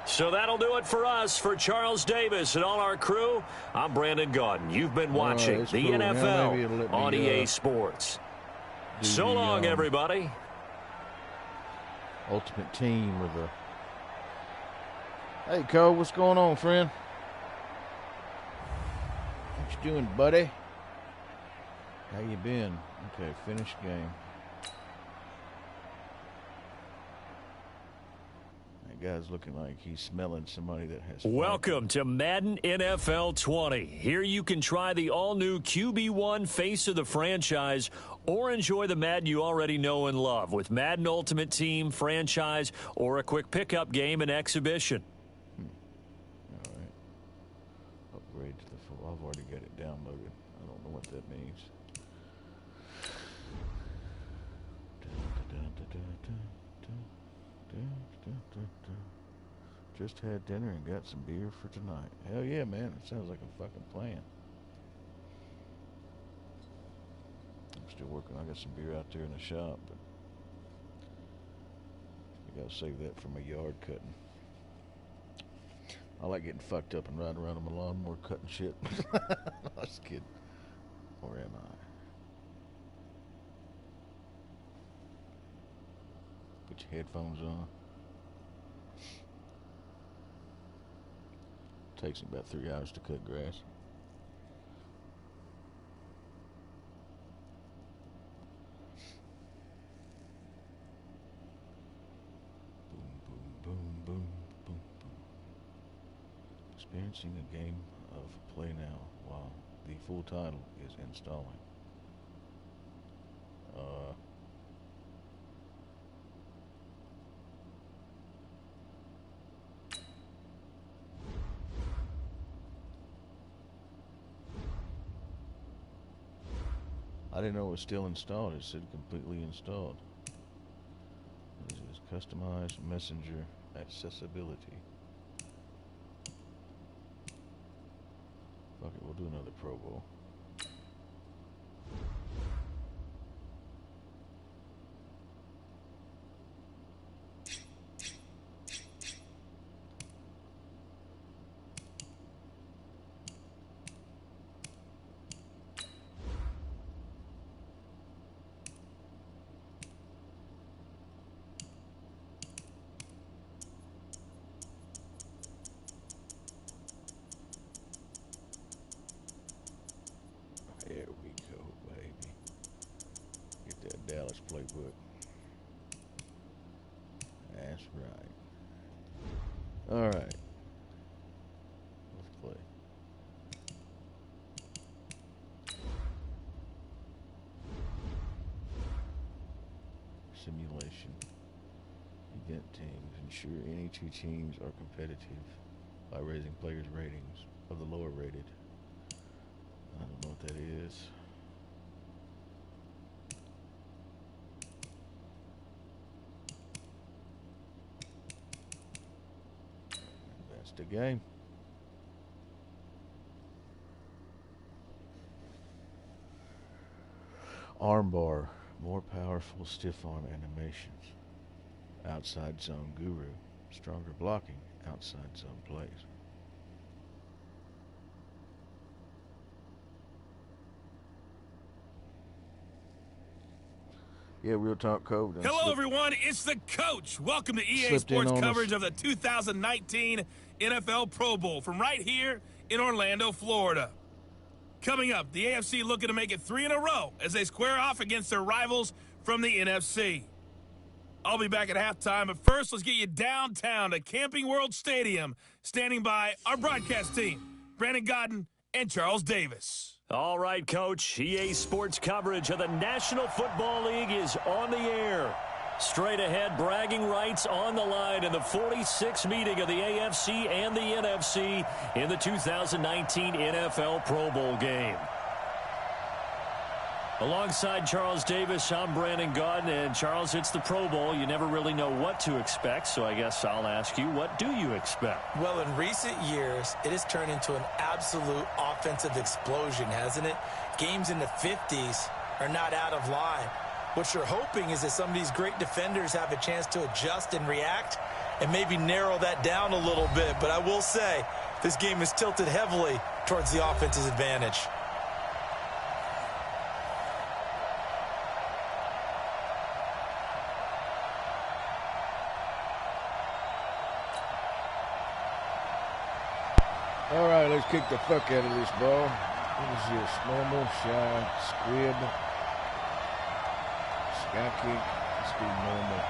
Speaker 1: So that'll do it for us. For Charles Davis and all our crew, I'm Brandon Gaudin. You've been watching
Speaker 4: it's
Speaker 1: the
Speaker 4: cool. Yeah, maybe it'll
Speaker 1: NFL
Speaker 4: let me,
Speaker 1: on EA Sports. So long, everybody.
Speaker 4: Ultimate Team with a. Hey, Cole, what's going on, friend? What you doing, buddy? How you been? Okay, finish game. That guy's looking like he's smelling somebody that has.
Speaker 1: Welcome to Madden NFL 20. Here you can try the all-new QB1 face of the franchise or enjoy the Madden you already know and love with Madden Ultimate Team, franchise, or a quick pickup game and exhibition.
Speaker 4: All right. Upgrade to the full. I've already got it downloaded. I don't know what that means. Just had dinner and got some beer for tonight. Hell yeah, man. It sounds like a fucking plan. I'm still working. I got some beer out there in the shop, but I gotta save that for my yard cutting. I like getting fucked up and riding around on my lawnmower cutting shit. I was kidding. Or am I? Put your headphones on. Takes me about 3 hours to cut grass. Boom, boom, boom, boom, boom, boom. Experiencing a game of play now while the full title is installing. I didn't know it was still installed. It said completely installed. This is customized messenger accessibility. Fuck it, we'll do another Pro Bowl. There we go, baby. Get that Dallas playbook. That's right. All right. Let's play. Simulation. significant teams. Ensure any two teams are competitive by raising players' ratings of the lower rated. I don't know what that is. That's the game. Armbar, more powerful stiff arm animations. Outside zone guru, stronger blocking, outside zone plays. Yeah, real talk, Cove.
Speaker 2: Hello, everyone. It's the coach. Welcome to EA Sports coverage of the 2019 NFL Pro Bowl from right here in Orlando, Florida. Coming up, the AFC looking to make it 3 in a row as they square off against their rivals from the NFC. I'll be back at halftime, but first, let's get you downtown to Camping World Stadium. Standing by our broadcast team, Brandon Godden and Charles Davis.
Speaker 1: All right, Coach. EA Sports coverage of the National Football League is on the air. Straight ahead, bragging rights on the line in the 46th meeting of the AFC and the NFC in the 2019 NFL Pro Bowl game. Alongside Charles Davis, I'm Brandon Godden, and Charles, it's the Pro Bowl. You never really know what to expect, so I guess I'll ask you, what do you expect?
Speaker 3: Well, in recent years, it has turned into an absolute offensive explosion, hasn't it? Games in the 50s are not out of line. What you're hoping is that some of these great defenders have a chance to adjust and react and maybe narrow that down a little bit. But I will say, this game is tilted heavily towards the offense's advantage.
Speaker 4: All right, let's kick the fuck out of this ball. What is this? Normal, shy, squib, sky kick. Let's do normal.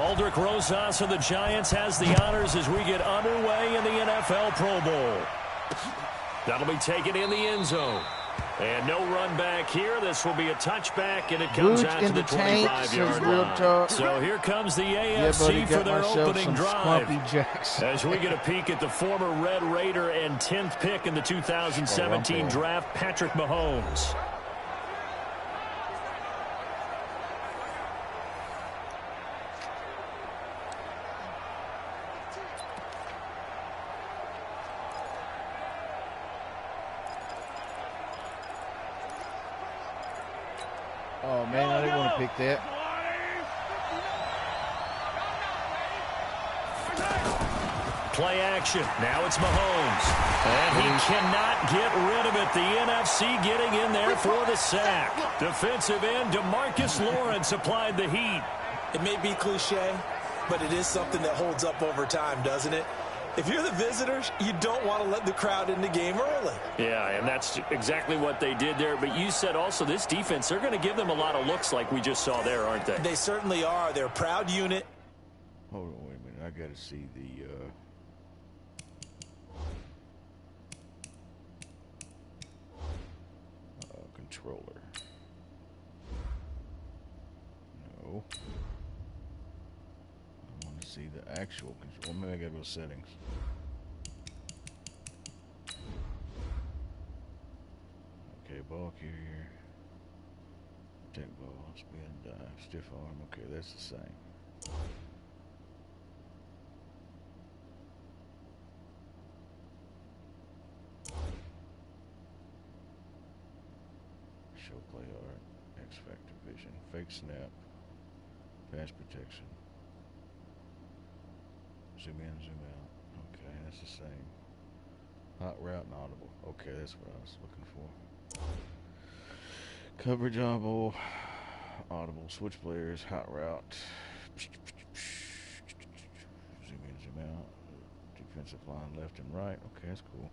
Speaker 1: Aldrich Rosas of the Giants has the honors as we get underway in the NFL Pro Bowl. That'll be taken in the end zone. And no run back here. This will be a touchback, and it comes out to the 25-yard line. So here comes the AFC for their opening drive. As we get a peek at the former Red Raider and 10th pick in the 2017 draft, Patrick Mahomes.
Speaker 4: Oh, man, I didn't want to pick that.
Speaker 1: Play action. Now it's Mahomes. And he cannot get rid of it. The NFC getting in there for the sack. Defensive end DeMarcus Lawrence applied the heat.
Speaker 3: It may be cliche, but it is something that holds up over time, doesn't it? If you're the visitors, you don't want to let the crowd in the game early.
Speaker 1: Yeah, and that's exactly what they did there. But you said also this defense, they're going to give them a lot of looks like we just saw there, aren't they?
Speaker 3: They certainly are. They're a proud unit.
Speaker 4: Hold on, wait a minute. I got to see the controller. No. I want to see the actual control. Maybe I got to go settings. Okay, ball carrier. Take ball, spin, dive, stiff arm. Okay, that's the same. Show play art, X Factor vision, fake snap, pass protection. Zoom in, zoom out. Okay, that's the same. Hot route and audible. Okay, that's what I was looking for. Coverage audible, switch players, hot route. Zoom in, zoom out. Defensive line left and right. Okay, that's cool.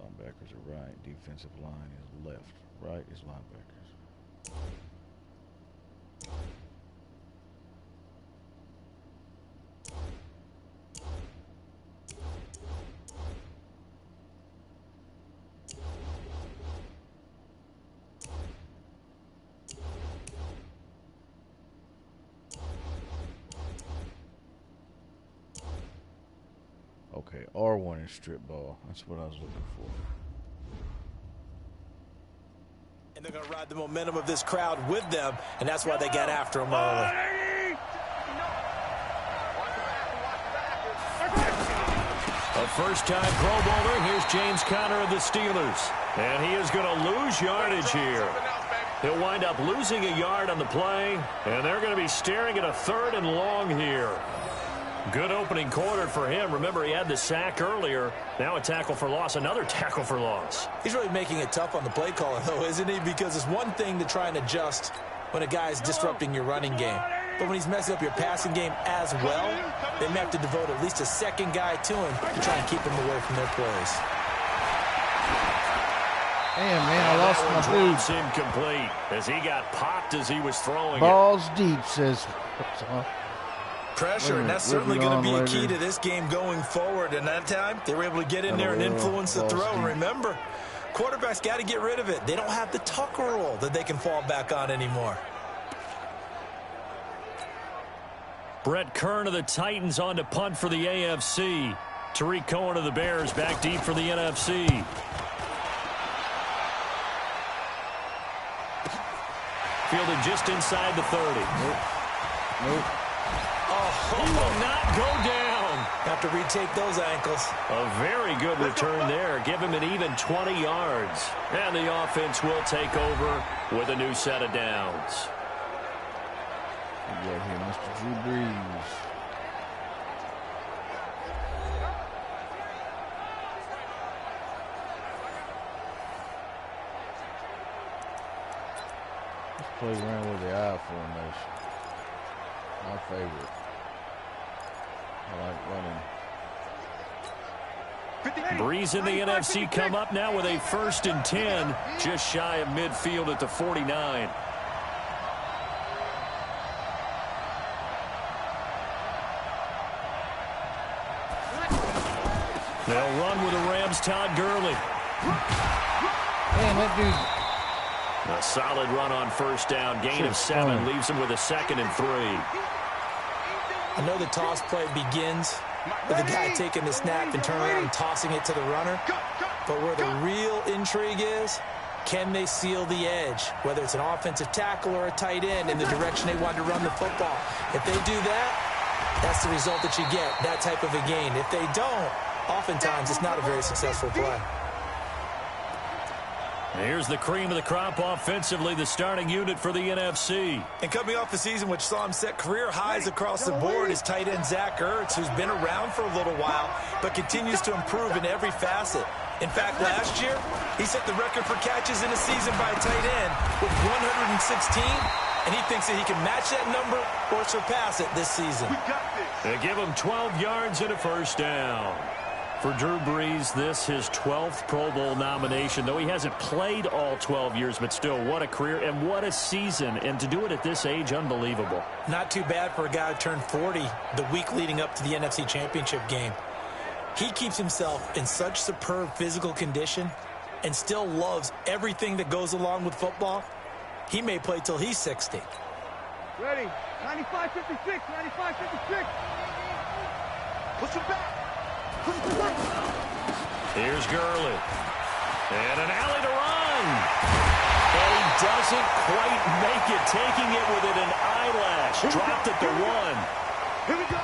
Speaker 4: Linebackers are right. Defensive line is left. Right is linebackers. Okay, R1 is strip ball. That's what I was looking for.
Speaker 3: And they're going to ride the momentum of this crowd with them, and that's why they got after him early.
Speaker 1: A first-time Pro Bowler. Here's James Conner of the Steelers. And he is going to lose yardage here. He'll wind up losing a yard on the play, and they're going to be staring at a 3rd and long here. Good opening quarter for him. Remember, he had the sack earlier. Now a tackle for loss, another tackle for loss.
Speaker 3: He's really making it tough on the play caller, though, isn't he? Because it's one thing to try and adjust when a guy is disrupting your running game. But when he's messing up your passing game as well, they may have to devote at least a second guy to him to try and keep him away from their plays.
Speaker 4: Damn, man, I lost my boots.
Speaker 1: Incomplete as he got popped as he was throwing
Speaker 4: Balls deep, says...
Speaker 3: Pressure, and that's certainly going to be a key to this game going forward. And that time, they were able to get in there and influence the throw. And remember, quarterbacks got to get rid of it. They don't have the Tucker rule that they can fall back on anymore.
Speaker 1: Brett Kern of the Titans on to punt for the AFC. Tariq Cohen of the Bears back deep for the NFC. Fielded just inside the 30.
Speaker 4: Nope.
Speaker 1: He will not go down.
Speaker 3: Have to retake those ankles.
Speaker 1: A very good return there. Give him an even 20 yards. And the offense will take over with a new set of downs.
Speaker 4: We got here Mr. Drew Brees. Let's play around with the I formation. My favorite. I like running.
Speaker 1: Breeze in the NFC come up now with a 1st and 10, just shy of midfield at the 49. They'll run with the Rams' Todd Gurley.
Speaker 4: Man, that dude.
Speaker 1: A solid run on 1st down. Gain of 7 leaves him with a 2nd and 3.
Speaker 3: I know the toss play begins with the guy taking the snap and turning around and tossing it to the runner. But where the real intrigue is, can they seal the edge? Whether it's an offensive tackle or a tight end in the direction they want to run the football. If they do that, that's the result that you get, that type of a gain. If they don't, oftentimes it's not a very successful play.
Speaker 1: Here's the cream of the crop offensively, the starting unit for the NFC.
Speaker 3: And coming off the season which saw him set career highs across the board is tight end Zach Ertz, who's been around for a little while, but continues to improve in every facet. In fact, last year, he set the record for catches in a season by a tight end with 116, and he thinks that he can match that number or surpass it this season.
Speaker 1: They give him 12 yards and a 1st down. For Drew Brees, this his 12th Pro Bowl nomination, though he hasn't played all 12 years, but still, what a career and what a season. And to do it at this age, unbelievable.
Speaker 3: Not too bad for a guy who turned 40 the week leading up to the NFC Championship game. He keeps himself in such superb physical condition and still loves everything that goes along with football. He may play till he's 60.
Speaker 5: Ready. 95-56. 95-56. Push him back.
Speaker 1: Here's Gurley. And an alley to run. And he doesn't quite make it, taking it within an eyelash. Dropped at the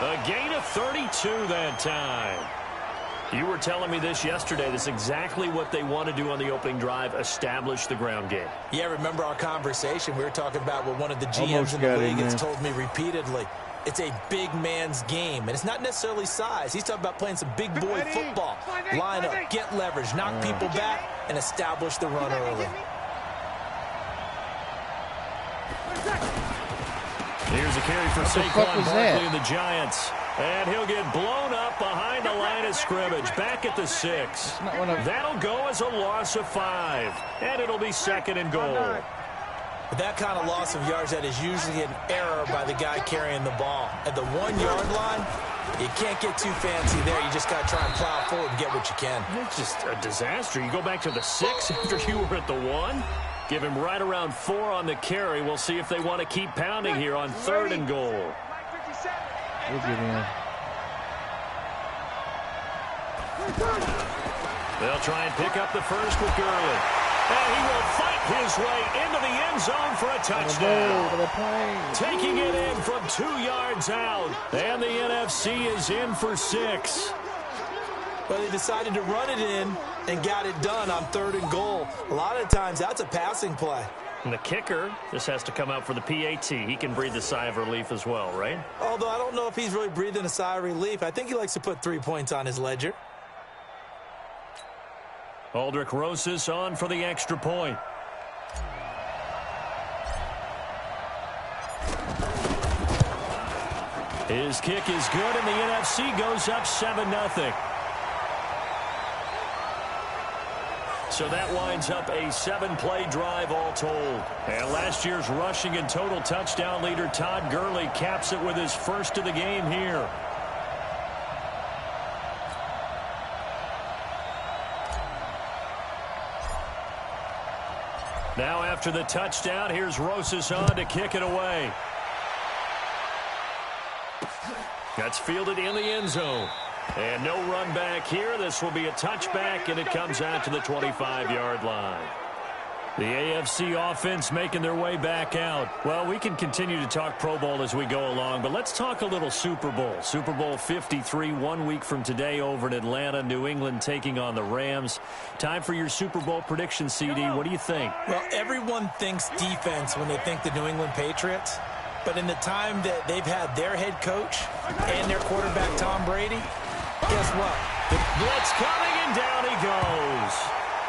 Speaker 1: 1. A gain of 32 that time. You were telling me this yesterday. This is exactly what they want to do on the opening drive, establish the ground game.
Speaker 3: Yeah, remember our conversation? We were talking about what one of the GMs in the league has told me repeatedly. It's a big man's game, and it's not necessarily size. He's talking about playing some big boy football. Line up, get leverage, knock people back, and establish the run early.
Speaker 1: Here's a carry for Saquon Barkley and the Giants. And he'll get blown up behind the line of scrimmage, back at the 6. That'll go as a loss of 5, and it'll be 2nd and goal.
Speaker 3: With that kind of loss of yards, that is usually an error by the guy carrying the ball. At the 1-yard line, you can't get too fancy there. You just got to try and plow forward and get what you can.
Speaker 1: It's just a disaster. You go back to the 6 after you were at the 1. Give him right around 4 on the carry. We'll see if they want to keep pounding here on 3rd and goal.
Speaker 4: We'll get in.
Speaker 1: They'll try and pick up the first with Gurley. And he will fight his way into the end zone for a touchdown. Taking it in from 2 yards out. And the NFC is in for 6.
Speaker 3: But they decided to run it in and got it done on 3rd and goal. A lot of times that's a passing play.
Speaker 1: And the kicker just has to come out for the PAT. He can breathe a sigh of relief as well, right?
Speaker 3: Although I don't know if he's really breathing a sigh of relief. I think he likes to put 3 points on his ledger.
Speaker 1: Aldrich Rosas on for the extra point. His kick is good, and the NFC goes up 7-0. So that winds up a 7-play drive all told. And last year's rushing and total touchdown leader Todd Gurley caps it with his first of the game here. Now after the touchdown, here's Rosas on to kick it away. That's fielded in the end zone. And no run back here. This will be a touchback, and it comes out to the 25-yard line. The AFC offense making their way back out. Well, we can continue to talk Pro Bowl as we go along, but let's talk a little Super Bowl. Super Bowl 53, 1 week from today over in Atlanta. New England taking on the Rams. Time for your Super Bowl prediction, CD. What do you think?
Speaker 3: Well, everyone thinks defense when they think the New England Patriots. But in the time that they've had their head coach and their quarterback, Tom Brady, guess what?
Speaker 1: The blitz coming, and down he goes.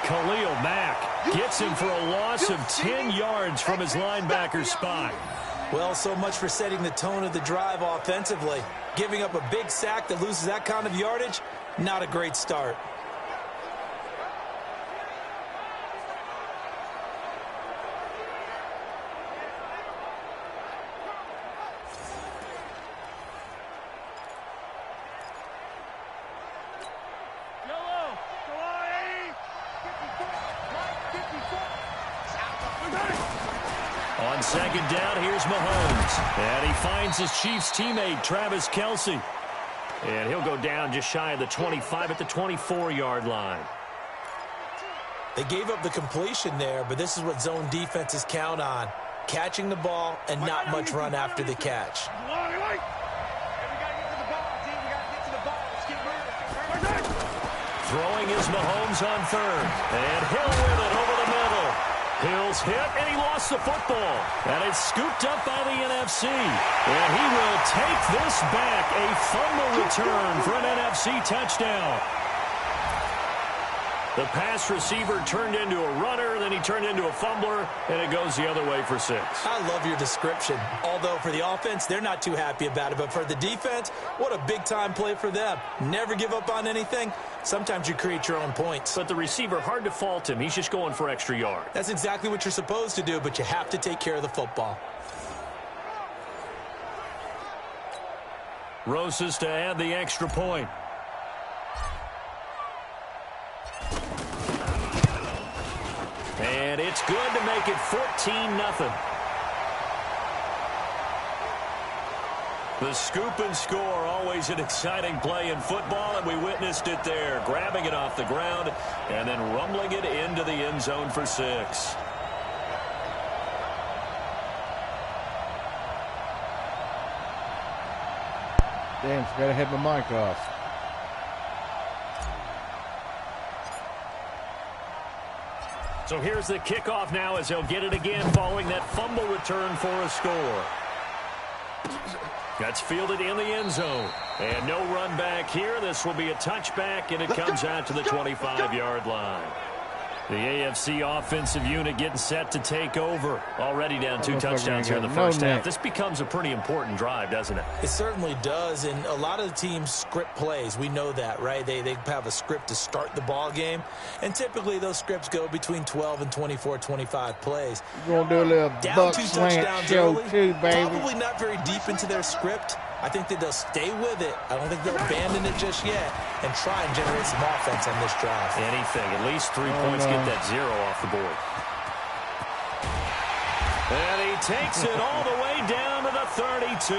Speaker 1: Khalil Mack gets him for a loss of 10 yards from his linebacker spot.
Speaker 3: Well, so much for setting the tone of the drive offensively. Giving up a big sack that loses that kind of yardage, not a great start.
Speaker 1: On second down, here's Mahomes. And he finds his Chiefs teammate, Travis Kelce. And he'll go down just shy of the 25 at the 24-yard line.
Speaker 3: They gave up the completion there, but this is what zone defenses count on. Catching the ball and not much run after the catch.
Speaker 1: Throwing is Mahomes on third. And Hill with it over the middle. Hill's hit, and he lost the football. And it's scooped up by the NFC. And he will take this back. A fumble return for an NFC touchdown. The pass receiver turned into a runner, then he turned into a fumbler, and it goes the other way for 6.
Speaker 3: I love your description. Although for the offense, they're not too happy about it. But for the defense, what a big-time play for them. Never give up on anything. Sometimes you create your own points.
Speaker 1: But the receiver, hard to fault him. He's just going for extra yards.
Speaker 3: That's exactly what you're supposed to do, but you have to take care of the football.
Speaker 1: Rosas to add the extra point. And it's good to make it 14-0. The scoop and score, always an exciting play in football, and we witnessed it there. Grabbing it off the ground and then rumbling it into the end zone for 6.
Speaker 4: Damn, forgot to have my mic off.
Speaker 1: So here's the kickoff now as they'll get it again following that fumble return for a score. That's fielded in the end zone. And no run back here. This will be a touchback, and it comes out to the 25-yard line. The AFC offensive unit getting set to take over. Already down 2 touchdowns here in the first half. This becomes a pretty important drive, doesn't it?
Speaker 3: It certainly does, and a lot of the teams script plays. We know that, right? They have a script to start the ball game, and typically those scripts go between 12 and 24, 25 plays.
Speaker 4: We're going to do a little
Speaker 3: down
Speaker 4: buck
Speaker 3: 2
Speaker 4: slant
Speaker 3: touchdowns
Speaker 4: show
Speaker 3: early,
Speaker 4: too, baby.
Speaker 3: probably not very deep into their script. I think that they'll stay with it. I don't think they'll abandon it just yet and try and generate some offense on this drive.
Speaker 1: Anything. At least 3 points. Get that 0 off the board. And he takes it all the way down to the 32.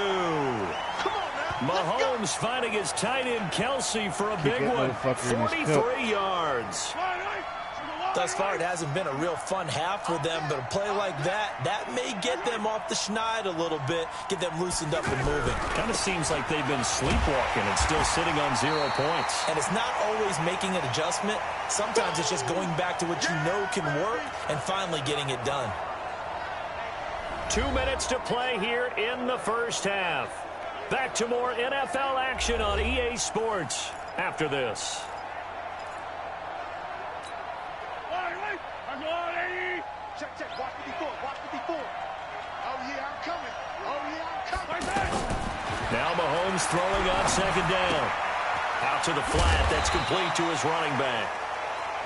Speaker 5: Come on now.
Speaker 1: Mahomes finding his tight end Kelsey for a big one. 43 yards.
Speaker 3: Thus far, it hasn't been a real fun half for them, but a play like that may get them off the schneid a little bit, get them loosened up and moving.
Speaker 1: Kind of seems like they've been sleepwalking and still sitting on 0 points.
Speaker 3: And it's not always making an adjustment. Sometimes it's just going back to what you know can work and finally getting it done.
Speaker 1: 2 minutes to play here in the first half. Back to more NFL action on EA Sports after this.
Speaker 5: Check, check. Watch 54. Watch 54. Oh, yeah, I'm coming. Oh, yeah, I'm coming.
Speaker 1: Now Mahomes throwing on second down. Out to the flat. That's complete to his running back.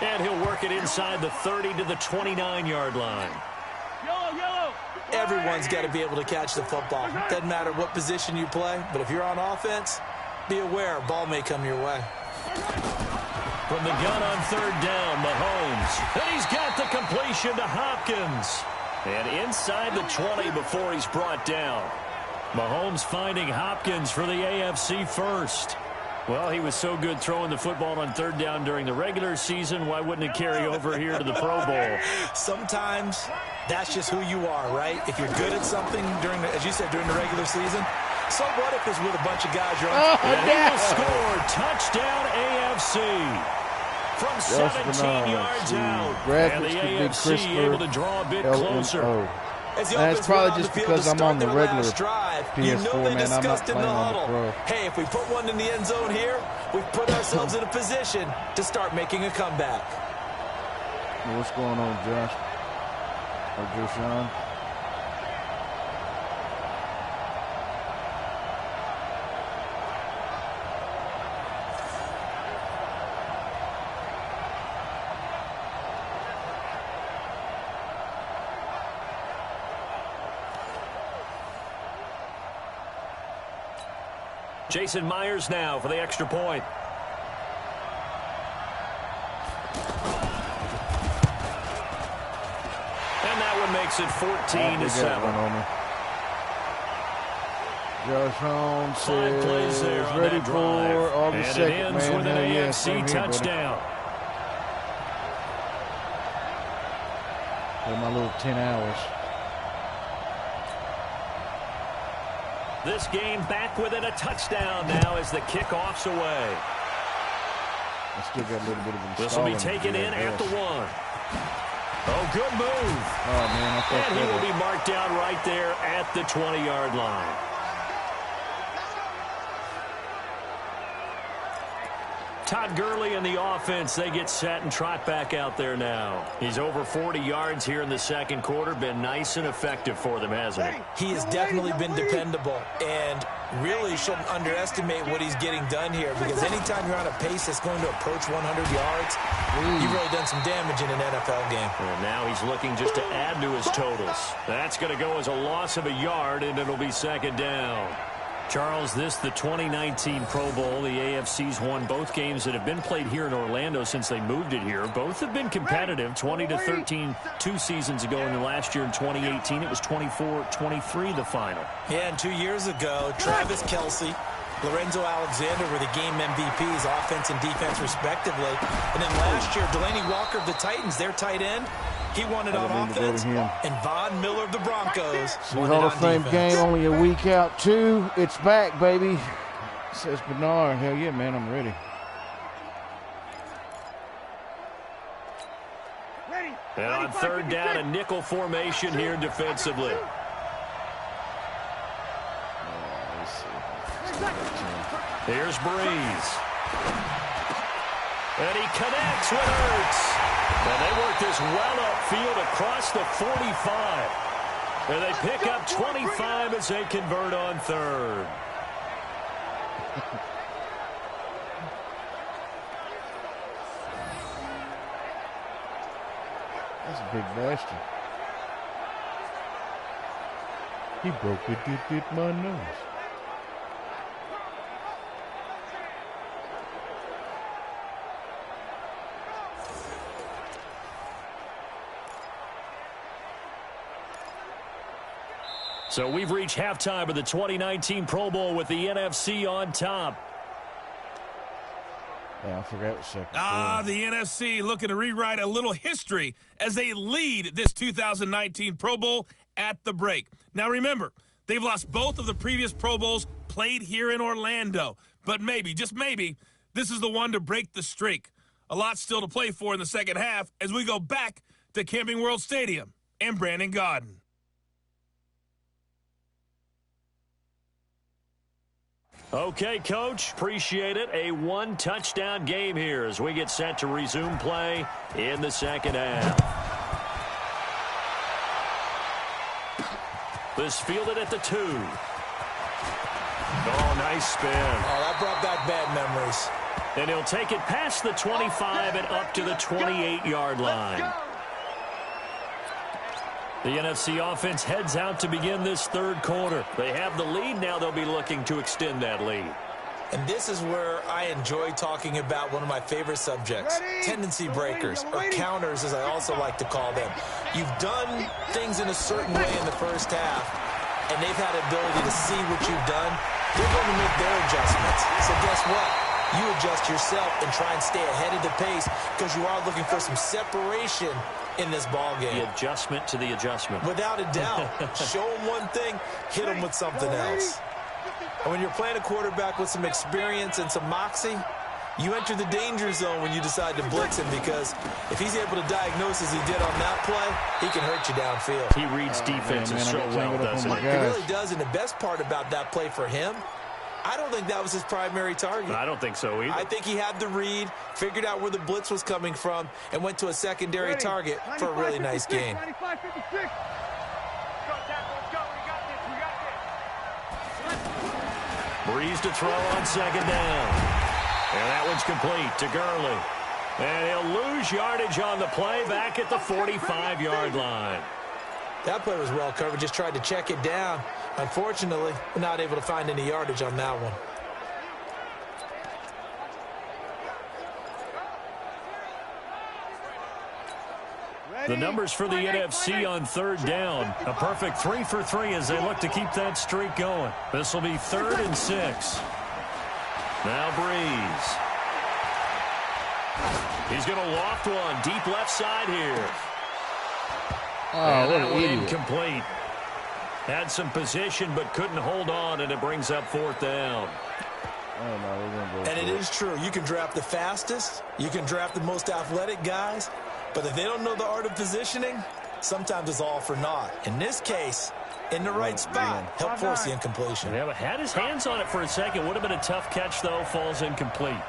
Speaker 1: And he'll work it inside the 30 to the 29-yard line.
Speaker 5: Yellow.
Speaker 3: Everyone's got to be able to catch the football. Doesn't matter what position you play, but if you're on offense, be aware a ball may come your way.
Speaker 1: From the gun on third down, Mahomes. And he's got the completion to Hopkins. And inside the 20 before he's brought down. Mahomes finding Hopkins for the AFC first. Well, he was so good throwing the football on third down during the regular season. Why wouldn't it carry over here to the Pro Bowl?
Speaker 3: Sometimes that's just who you are, right? If you're good at something, as you said, during the regular season, so what if it's with a bunch of guys you're on?
Speaker 1: And he will score. Touchdown AFC. From 17 yards out. And the AFC able to draw a bit closer.
Speaker 6: That's probably just because I'm on the regular ps4,
Speaker 3: you know they
Speaker 6: man. I'm not
Speaker 3: discussed in
Speaker 6: playing
Speaker 3: the
Speaker 6: on the
Speaker 3: huddle.
Speaker 6: Pro.
Speaker 3: Hey, if we put one in the end zone here, we've put ourselves in a position to start making a comeback.
Speaker 6: Well, what's going on, Josh? Or Joshawn?
Speaker 1: Jason Myers now for the extra point. And that one makes it 14-7.
Speaker 6: Josh Holmes
Speaker 1: Five plays there on
Speaker 6: ready
Speaker 1: that
Speaker 6: for
Speaker 1: drive.
Speaker 6: August
Speaker 1: And
Speaker 6: 2nd,
Speaker 1: it ends
Speaker 6: man.
Speaker 1: with an
Speaker 6: Yeah,
Speaker 1: AFC
Speaker 6: same here,
Speaker 1: touchdown.
Speaker 6: buddy. My little 10 hours.
Speaker 1: This game back within a touchdown now as the kickoff's away.
Speaker 6: I still got a little bit of installing.
Speaker 1: This will be taken in at the 1. Oh, good move.
Speaker 6: Oh, man, I thought
Speaker 1: And he will be marked down right there at the 20-yard line. Todd Gurley and the offense, they get set and trot back out there now. He's over 40 yards here in the second quarter. Been nice and effective for them, hasn't he?
Speaker 3: He has definitely been dependable and really shouldn't underestimate what he's getting done here, because anytime you're on a pace that's going to approach 100 yards, you've really done some damage in an NFL game.
Speaker 1: And now he's looking just to add to his totals. That's going to go as a loss of a yard, and it'll be second down. Charles, this the 2019 Pro Bowl. The AFC's won both games that have been played here in Orlando since they moved it here. Both have been competitive, 20-13 2 seasons ago, and then last year in 2018 it was 24-23 the final.
Speaker 3: Yeah, and 2 years ago, Travis Kelce, Lorenzo Alexander were the game MVPs, offense and defense respectively. And then last year, Delaney Walker of the Titans, their tight end, he won it on offense. And Von Miller of the Broncos won it
Speaker 6: Hall
Speaker 3: on
Speaker 6: of Fame
Speaker 3: defense.
Speaker 6: game, only a week out, too. It's back, baby. Says Bernard. Hell yeah, man, I'm ready.
Speaker 1: And on third down, a nickel formation here defensively. Here's Breeze. And he connects with Ertz. And they work this well upfield across the 45. And they pick up 25 as they convert on third.
Speaker 6: That's a big bastard. He broke it, did my nose.
Speaker 1: So we've reached halftime of the 2019 Pro Bowl with the NFC on top.
Speaker 6: Yeah, I forgot the second.
Speaker 2: The NFC looking to rewrite a little history as they lead this 2019 Pro Bowl at the break. Now remember, they've lost both of the previous Pro Bowls played here in Orlando. But maybe, just maybe, this is the one to break the streak. A lot still to play for in the second half as we go back to Camping World Stadium and Brandon Gaudin.
Speaker 1: Okay, Coach, appreciate it. A one-touchdown game here as we get set to resume play in the second half. This fielded at the 2. Oh, nice spin.
Speaker 3: Oh, that brought back bad memories.
Speaker 1: And he'll take it past the 25 and up to the 28-yard line. The NFC offense heads out to begin this third quarter. They have the lead. Now they'll be looking to extend that lead.
Speaker 3: And this is where I enjoy talking about one of my favorite subjects, tendency breakers, or counters as I also like to call them. You've done things in a certain way in the first half, and they've had the ability to see what you've done. They're going to make their adjustments. So guess what? You adjust yourself and try and stay ahead of the pace because you are looking for some separation in this ball game.
Speaker 1: The adjustment to the adjustment.
Speaker 3: Without a doubt. Show them one thing, hit them with something else. And when you're playing a quarterback with some experience and some moxie, you enter the danger zone when you decide to blitz him because if he's able to diagnose as he did on that play, he can hurt you downfield.
Speaker 1: He reads defenses so well, doesn't he?
Speaker 3: He really does, and the best part about that play for him, I don't think that was his primary target.
Speaker 1: I don't think so either.
Speaker 3: I think he had the read, figured out where the blitz was coming from, and went to a secondary target for a really nice gain.
Speaker 1: Breeze to throw on second down. And that one's complete to Gurley. And he'll lose yardage on the play back at the 45-yard line.
Speaker 3: That play was well covered, just tried to check it down. Unfortunately, we're not able to find any yardage on that one.
Speaker 1: The numbers for the NFC on third down. A perfect 3 for 3 as they look to keep that streak going. This will be 3rd and 6. Now Breeze. He's going to loft one deep left side here.
Speaker 6: Oh, what
Speaker 1: that
Speaker 6: an
Speaker 1: one
Speaker 6: idiot.
Speaker 1: incomplete. Had some position but couldn't hold on, and it brings up 4th down.
Speaker 6: Oh, no, we're gonna go
Speaker 3: And it is true. You can draft the fastest. You can draft the most athletic guys. But if they don't know the art of positioning, sometimes it's all for naught. In this case, in the right spot, help force the incompletion.
Speaker 1: Yeah, but had his hands on it for a second. Would have been a tough catch, though. Falls incomplete.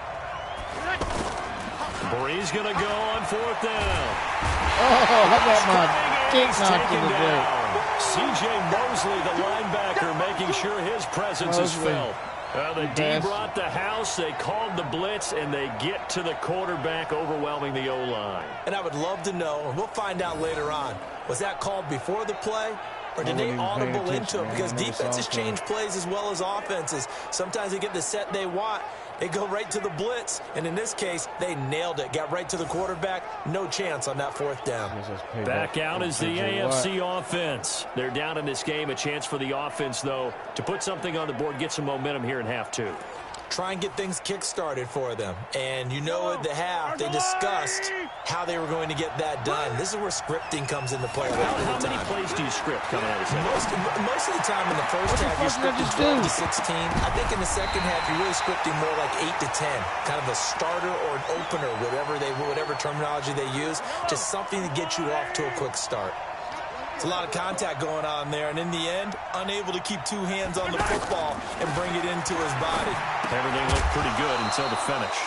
Speaker 1: Breeze going to go on 4th down.
Speaker 6: Oh, I got my dick knocked in the dick.
Speaker 1: C.J. Mosley, the linebacker, making sure his presence is felt. The D brought the house, they called the blitz, and they get to the quarterback, overwhelming the O-line.
Speaker 3: And I would love to know, and we'll find out later on, was that called before the play, or did they audible into it? Because defenses change plays as well as offenses. Sometimes they get the set they want. They go right to the blitz, and in this case, they nailed it. Got right to the quarterback. No chance on that 4th down.
Speaker 1: Back out is the AFC offense. They're down in this game. A chance for the offense, though, to put something on the board, get some momentum here in half 2.
Speaker 3: Try and get things kick-started for them. And you know at the half, they discussed how they were going to get that done. This is where scripting comes into play a lot of the time.
Speaker 1: How many plays do you script coming out of the
Speaker 3: Most of the time in the first half, you're scripting 12 to 16. I think in the second half, you're really scripting more like 8 to 10. Kind of a starter or an opener, whatever terminology they use. Just something to get you off to a quick start. It's a lot of contact going on there, and in the end, unable to keep 2 hands on the football and bring it into his body.
Speaker 1: Everything looked pretty good until the finish.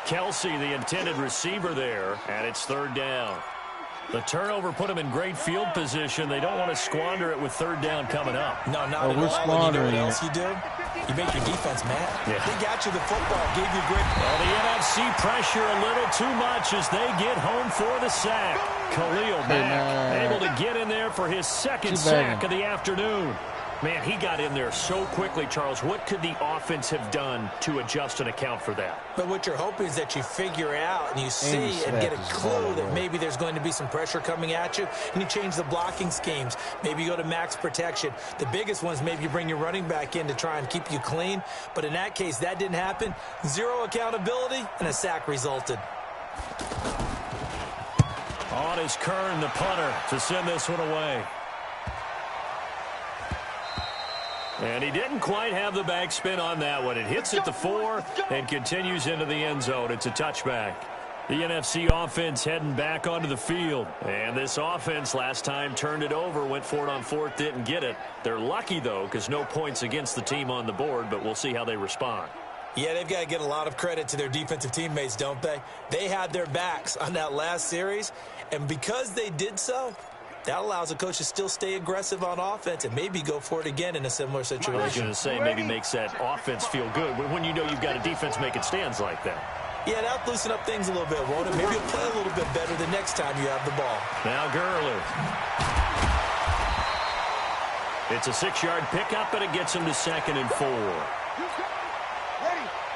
Speaker 1: Kelsey, the intended receiver there, and it's 3rd down. The turnover put them in great field position. They don't want to squander it with 3rd down coming up.
Speaker 3: No, not at all. And you know what else you do? You make your defense mad. Yeah. They got you the football, gave you great.
Speaker 1: Well, the NFC pressure a little too much as they get home for the sack. Khalil back, able to get in there for his 2nd sack of the afternoon. Man, he got in there so quickly, Charles. What could the offense have done to adjust and account for that?
Speaker 3: But what you're hoping is that you figure out and you see and get a clue that maybe there's going to be some pressure coming at you, and you change the blocking schemes. Maybe you go to max protection. The biggest ones, maybe you bring your running back in to try and keep you clean. But in that case, that didn't happen. Zero accountability, and a sack resulted.
Speaker 1: On is Kern, the punter, to send this one away. And he didn't quite have the backspin on that one. It hits at the 4 and continues into the end zone. It's a touchback. The NFC offense heading back onto the field. And this offense last time turned it over, went for it on 4th, didn't get it. They're lucky, though, because no points against the team on the board, but we'll see how they respond.
Speaker 3: Yeah, they've got to get a lot of credit to their defensive teammates, don't they? They had their backs on that last series, and because they did so, that allows a coach to still stay aggressive on offense and maybe go for it again in a similar situation.
Speaker 1: I was going to say, maybe makes that offense feel good when you know you've got a defense making stands like that.
Speaker 3: Yeah, that'll loosen up things a little bit, won't it? Maybe you'll play a little bit better the next time you have the ball.
Speaker 1: Now Gurley. It's a 6-yard pickup, and it gets him to 2nd and 4.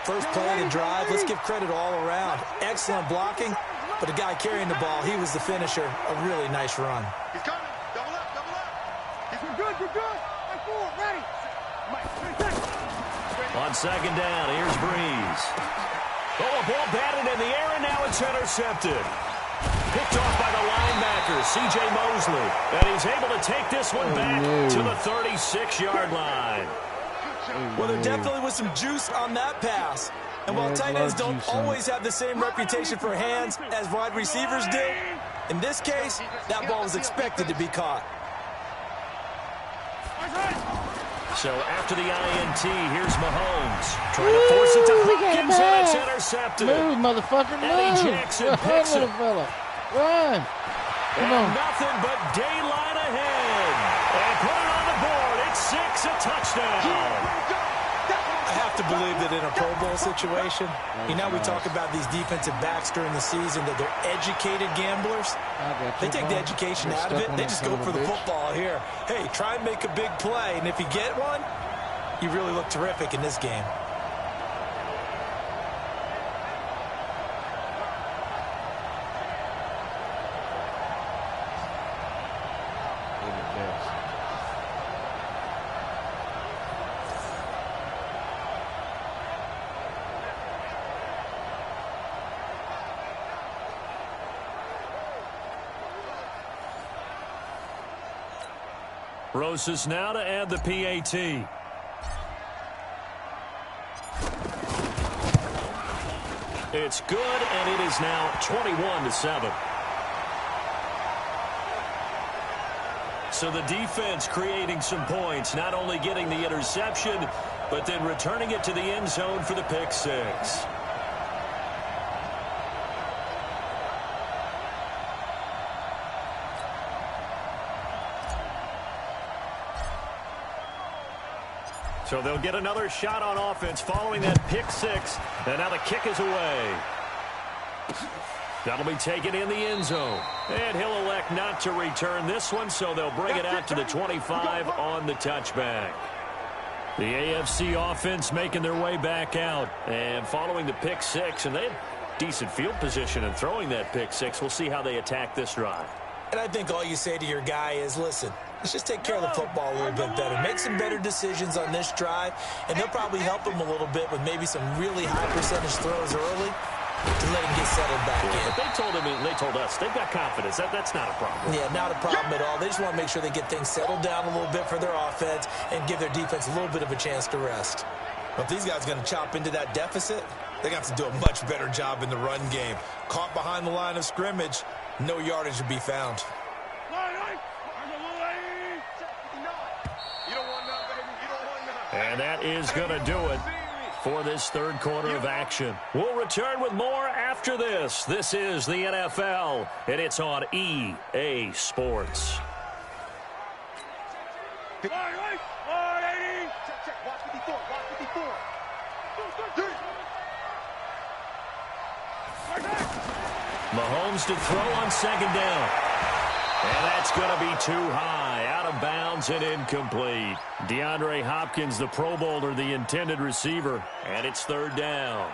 Speaker 3: First play of the drive, let's give credit all around. Excellent blocking, but the guy carrying the ball, he was the finisher. A really nice run.
Speaker 5: He's coming. Double up, double up. We're good, we're good. Right forward, ready.
Speaker 1: On 2nd down, here's Breeze. Oh, a ball batted in the air, and now it's intercepted. Picked off by the linebacker, C.J. Mosley. And he's able to take this one back to the 36-yard line.
Speaker 3: Well, there definitely was some juice on that pass. And while tight ends don't always have the same reputation for hands as wide receivers do, in this case, that ball was expected to be caught.
Speaker 1: So after the INT, here's Mahomes. Trying to force it to Hopkins, and it's intercepted.
Speaker 6: Move, motherfucker, move.
Speaker 1: Eddie Jackson picks it.
Speaker 6: Run. Come on.
Speaker 1: Nothing but daylight ahead. And put it on the board. It's 6, a touchdown.
Speaker 3: I have to believe that in a Pro Bowl situation, you know, we talk about these defensive backs during the season, that they're educated gamblers. They take the education out of it. They just go for the football here. Hey, try and make a big play, and if you get one, you really look terrific in this game.
Speaker 1: Rosas now to add the PAT. It's good, and it is now 21-7. So the defense creating some points, not only getting the interception, but then returning it to the end zone for the pick 6. So they'll get another shot on offense following that pick 6. And now the kick is away. That'll be taken in the end zone. And he'll elect not to return this one, so they'll bring it out to the 25 on the touchback. The AFC offense making their way back out. And following the pick 6, and they had decent field position in throwing that pick 6. We'll see how they attack this drive.
Speaker 3: And I think all you say to your guy is, listen, let's just take care of the football a little bit better. Make some better decisions on this drive, and they'll probably help him a little bit with maybe some really high percentage throws early to let him get settled back in.
Speaker 1: But they told him, and they told us, they've got confidence. That's not a problem.
Speaker 3: Yeah, not a problem at all. They just want to make sure they get things settled down a little bit for their offense and give their defense a little bit of a chance to rest. But if these guys are going to chop into that deficit, they're going to have to do a much better job in the run game. Caught behind the line of scrimmage, no yardage to be found.
Speaker 1: And that is going to do it for this third quarter of action. We'll return with more after this. This is the NFL, and it's on EA Sports. Mahomes to throw on 2nd down. And that's going to be too high. Out of bounds and incomplete. DeAndre Hopkins, the Pro Bowler, the intended receiver, and it's third down.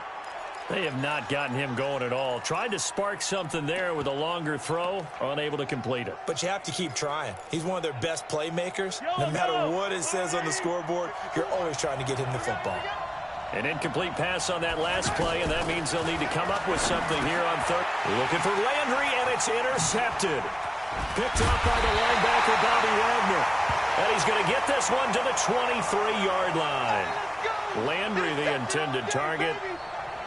Speaker 1: They have not gotten him going at all. Tried to spark something there with a longer throw, unable to complete it.
Speaker 3: But you have to keep trying. He's one of their best playmakers. No matter what it says on the scoreboard, you're always trying to get him the football.
Speaker 1: An incomplete pass on that last play, and that means they'll need to come up with something here on third. Looking for Landry, and it's intercepted. Picked up by the linebacker, Bobby Wagner. And he's going to get this one to the 23-yard line. Landry, the intended target.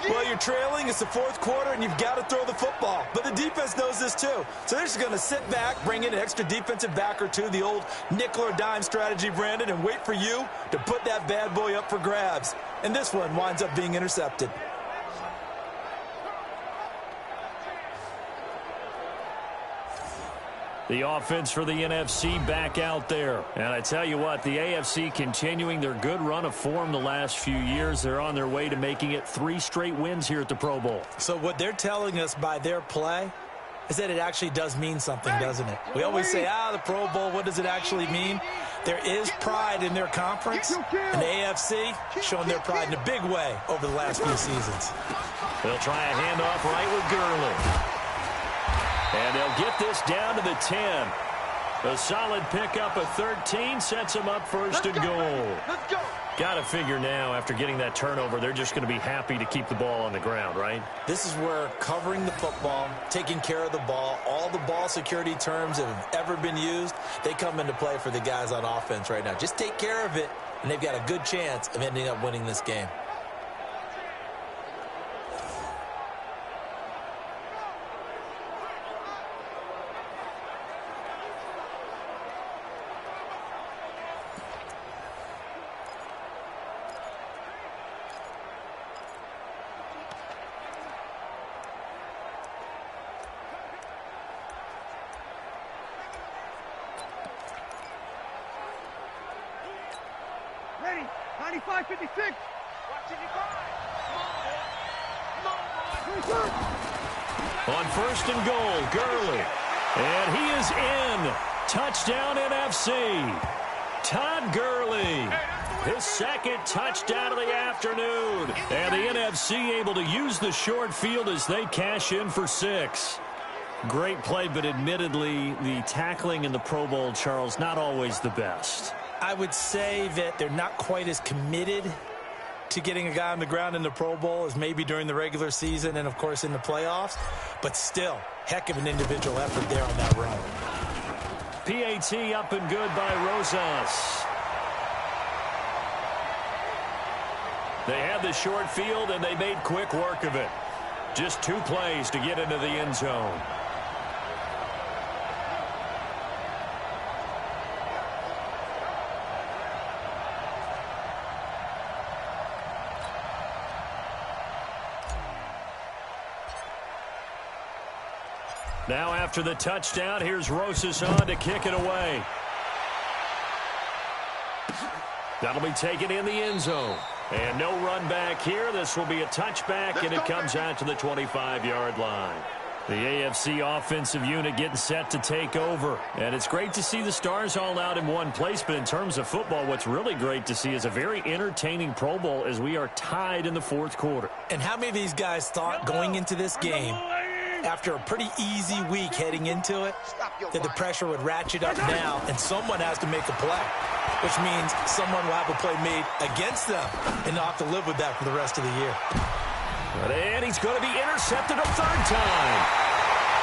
Speaker 3: Well, you're trailing. It's the fourth quarter, and you've got to throw the football. But the defense knows this, too. So they're just going to sit back, bring in an extra defensive back or two, the old nickel or dime strategy, Brandon, and wait for you to put that bad boy up for grabs. And this one winds up being intercepted.
Speaker 1: The offense for the NFC back out there. And I tell you what, the AFC continuing their good run of form the last few years. They're on their way to making it 3 straight wins here at the Pro Bowl.
Speaker 3: So what they're telling us by their play is that it actually does mean something, doesn't it? We always say, the Pro Bowl, what does it actually mean? There is pride in their conference, and the AFC showing their pride in a big way over the last few seasons.
Speaker 1: They'll try a handoff right with Gurley. And they'll get this down to the 10. A solid pickup of 13 sets them up first and goal.
Speaker 5: Let's go.
Speaker 1: Got to figure now, after getting that turnover, they're just going to be happy to keep the ball on the ground, right?
Speaker 3: This is where covering the football, taking care of the ball, all the ball security terms that have ever been used, they come into play for the guys on offense right now. Just take care of it, and they've got a good chance of ending up winning this game.
Speaker 5: Ready. 95, 56. Watching you
Speaker 1: On first and goal, Gurley. And he is in. Touchdown NFC. Todd Gurley. His second touchdown of the afternoon. And the NFC able to use the short field as they cash in for 6. Great play, but admittedly, the tackling in the Pro Bowl, Charles, not always the best.
Speaker 3: I would say that they're not quite as committed to getting a guy on the ground in the Pro Bowl as maybe during the regular season and, of course, in the playoffs. But still, heck of an individual effort there on that run.
Speaker 1: PAT up and good by Rosas. They had the short field, and they made quick work of it. Just 2 plays to get into the end zone. Now after the touchdown, here's Rosas on to kick it away. That'll be taken in the end zone. And no run back here. This will be a touchback, and it comes out to the 25-yard line. The AFC offensive unit getting set to take over. And it's great to see the stars all out in one place, but in terms of football, what's really great to see is a very entertaining Pro Bowl as we are tied in the fourth quarter.
Speaker 3: And how many of these guys thought going into this game, after a pretty easy week heading into it, that the pressure would ratchet up now and someone has to make a play, which means someone will have a play made against them and they'll have to live with that for the rest of the year.
Speaker 1: And he's going to be intercepted a third time.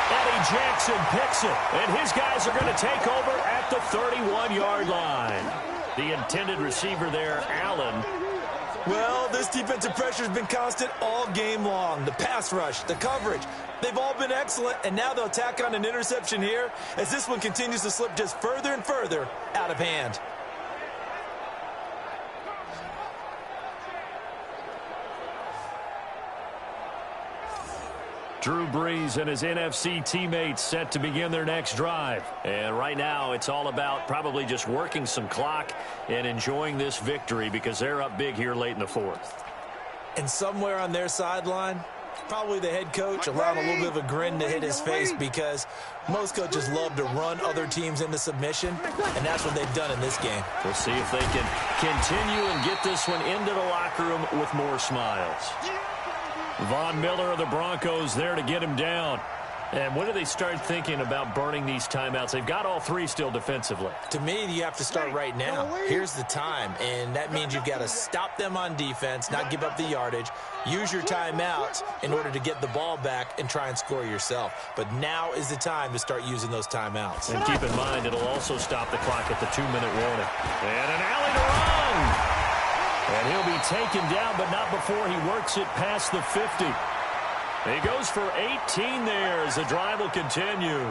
Speaker 1: Eddie Jackson picks it, and his guys are going to take over at the 31-yard line. The intended receiver there, Allen.
Speaker 3: Well, this defensive pressure has been constant all game long. The pass rush, the coverage, they've all been excellent, and now they'll tack on an interception here as this one continues to slip just further and further out of hand.
Speaker 1: Drew Brees and his NFC teammates set to begin their next drive. And right now, it's all about probably just working some clock and enjoying this victory because they're up big here late in the fourth.
Speaker 3: And somewhere on their sideline, Probably the head coach allowing a little bit of a grin to hit his face because most coaches love to run other teams into submission, and that's what they've done in this game.
Speaker 1: We'll see if they can continue and get this one into the locker room with more smiles. Von Miller of the Broncos there to get him down. And when do they start thinking about burning these timeouts? They've got all three still defensively.
Speaker 3: To me, you have to start right now. Here's the time, and that means you've got to stop them on defense, not give up the yardage, use your timeouts in order to get the ball back and try and score yourself. But now is the time to start using those timeouts.
Speaker 1: And keep in mind, it'll also stop the clock at the 2-minute warning. And an alley to run. And he'll be taken down, but not before he works it past the 50. He goes for 18 there as the drive will continue.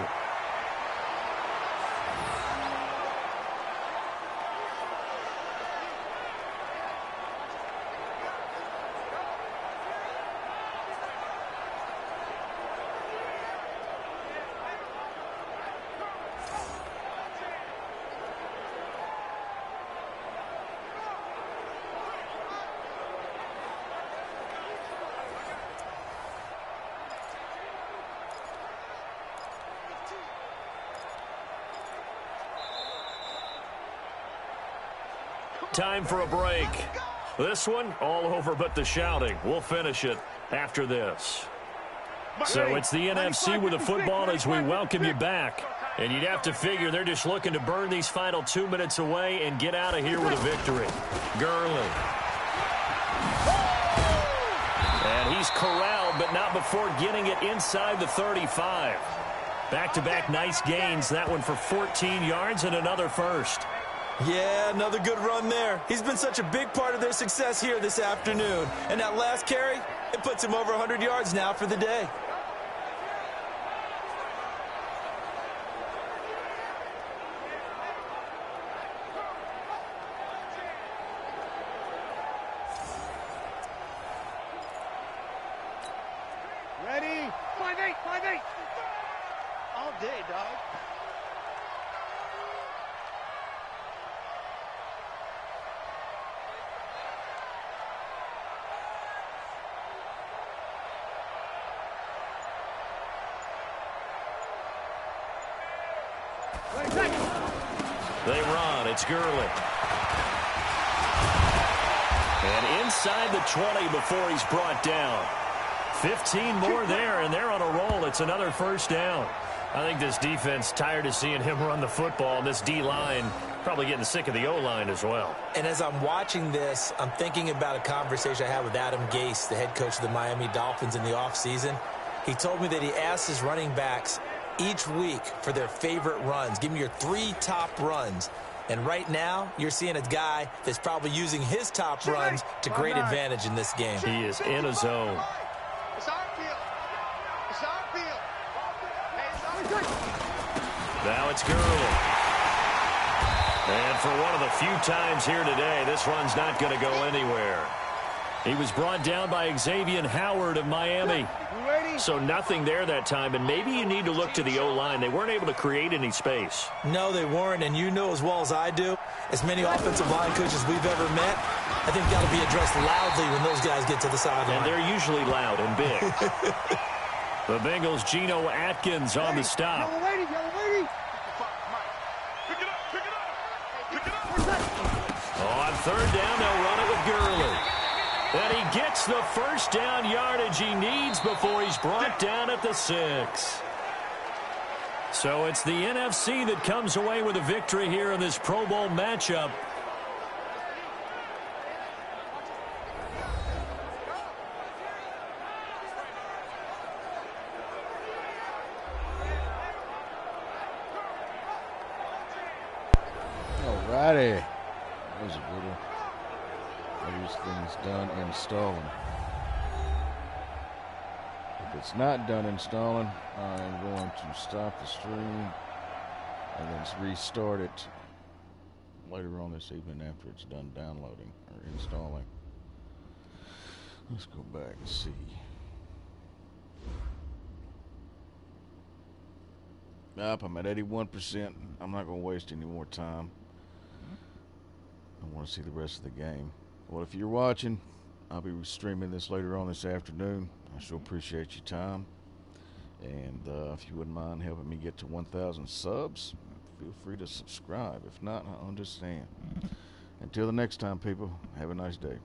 Speaker 1: Time for a break. This one, all over but the shouting. We'll finish it after this. So it's the NFC with the football as we welcome you back. And you'd have to figure they're just looking to burn these final 2 minutes away and get out of here with a victory. Gurley. And he's corralled, but not before getting it inside the 35. Back-to-back nice gains. That one for 14 yards and another first.
Speaker 3: Yeah, another good run there. He's been such a big part of their success here this afternoon. And that last carry, it puts him over 100 yards now for the day.
Speaker 5: Ready? 5-8, 5-8. All day, dog.
Speaker 1: They run. It's Gurley. And inside the 20 before he's brought down. 15 more there, and they're on a roll. It's another first down. I think this defense tired of seeing him run the football, and this D-line probably getting sick of the O-line as well.
Speaker 3: And as I'm watching this, I'm thinking about a conversation I had with Adam Gase, the head coach of the Miami Dolphins in the offseason. He told me that he asked his running backs each week for their favorite runs. Give me your 3 top runs. And right now, you're seeing a guy that's probably using his top runs to great advantage in this game.
Speaker 1: He is in a zone.
Speaker 5: It's our field. It's our field. Hey, it's our field.
Speaker 1: Now it's Gurley. And for one of the few times here today, this run's not going to go anywhere. He was brought down by Xavier Howard of Miami. So nothing there that time, and maybe you need to look to the O-line. They weren't able to create any space.
Speaker 3: No, they weren't, and you know as well as I do, as many offensive line coaches we've ever met, I think that'll be addressed loudly when those guys get to the sideline.
Speaker 1: And they're usually loud and big. The Bengals' Geno Atkins on the stop.
Speaker 5: Yellow lady, yellow lady.
Speaker 2: Pick it up, pick it up, pick it up.
Speaker 1: On third down, they'll run it with Gurley. And he gets the first down yardage he needs before he's brought down at the 6. So it's the NFC that comes away with a victory here in this Pro Bowl matchup.
Speaker 6: Alrighty. That was a good one. Everything's done installing. If it's not done installing, I'm going to stop the stream and then restart it later on this evening after it's done downloading or installing. Let's go back and see. Up, I'm at 81%. I'm not going to waste any more time. I want to see the rest of the game. Well, if you're watching, I'll be streaming this later on this afternoon.
Speaker 4: I sure appreciate your time. And if you wouldn't mind helping me get to 1,000 subs, feel free to subscribe. If not, I understand. Until the next time, people, have a nice day.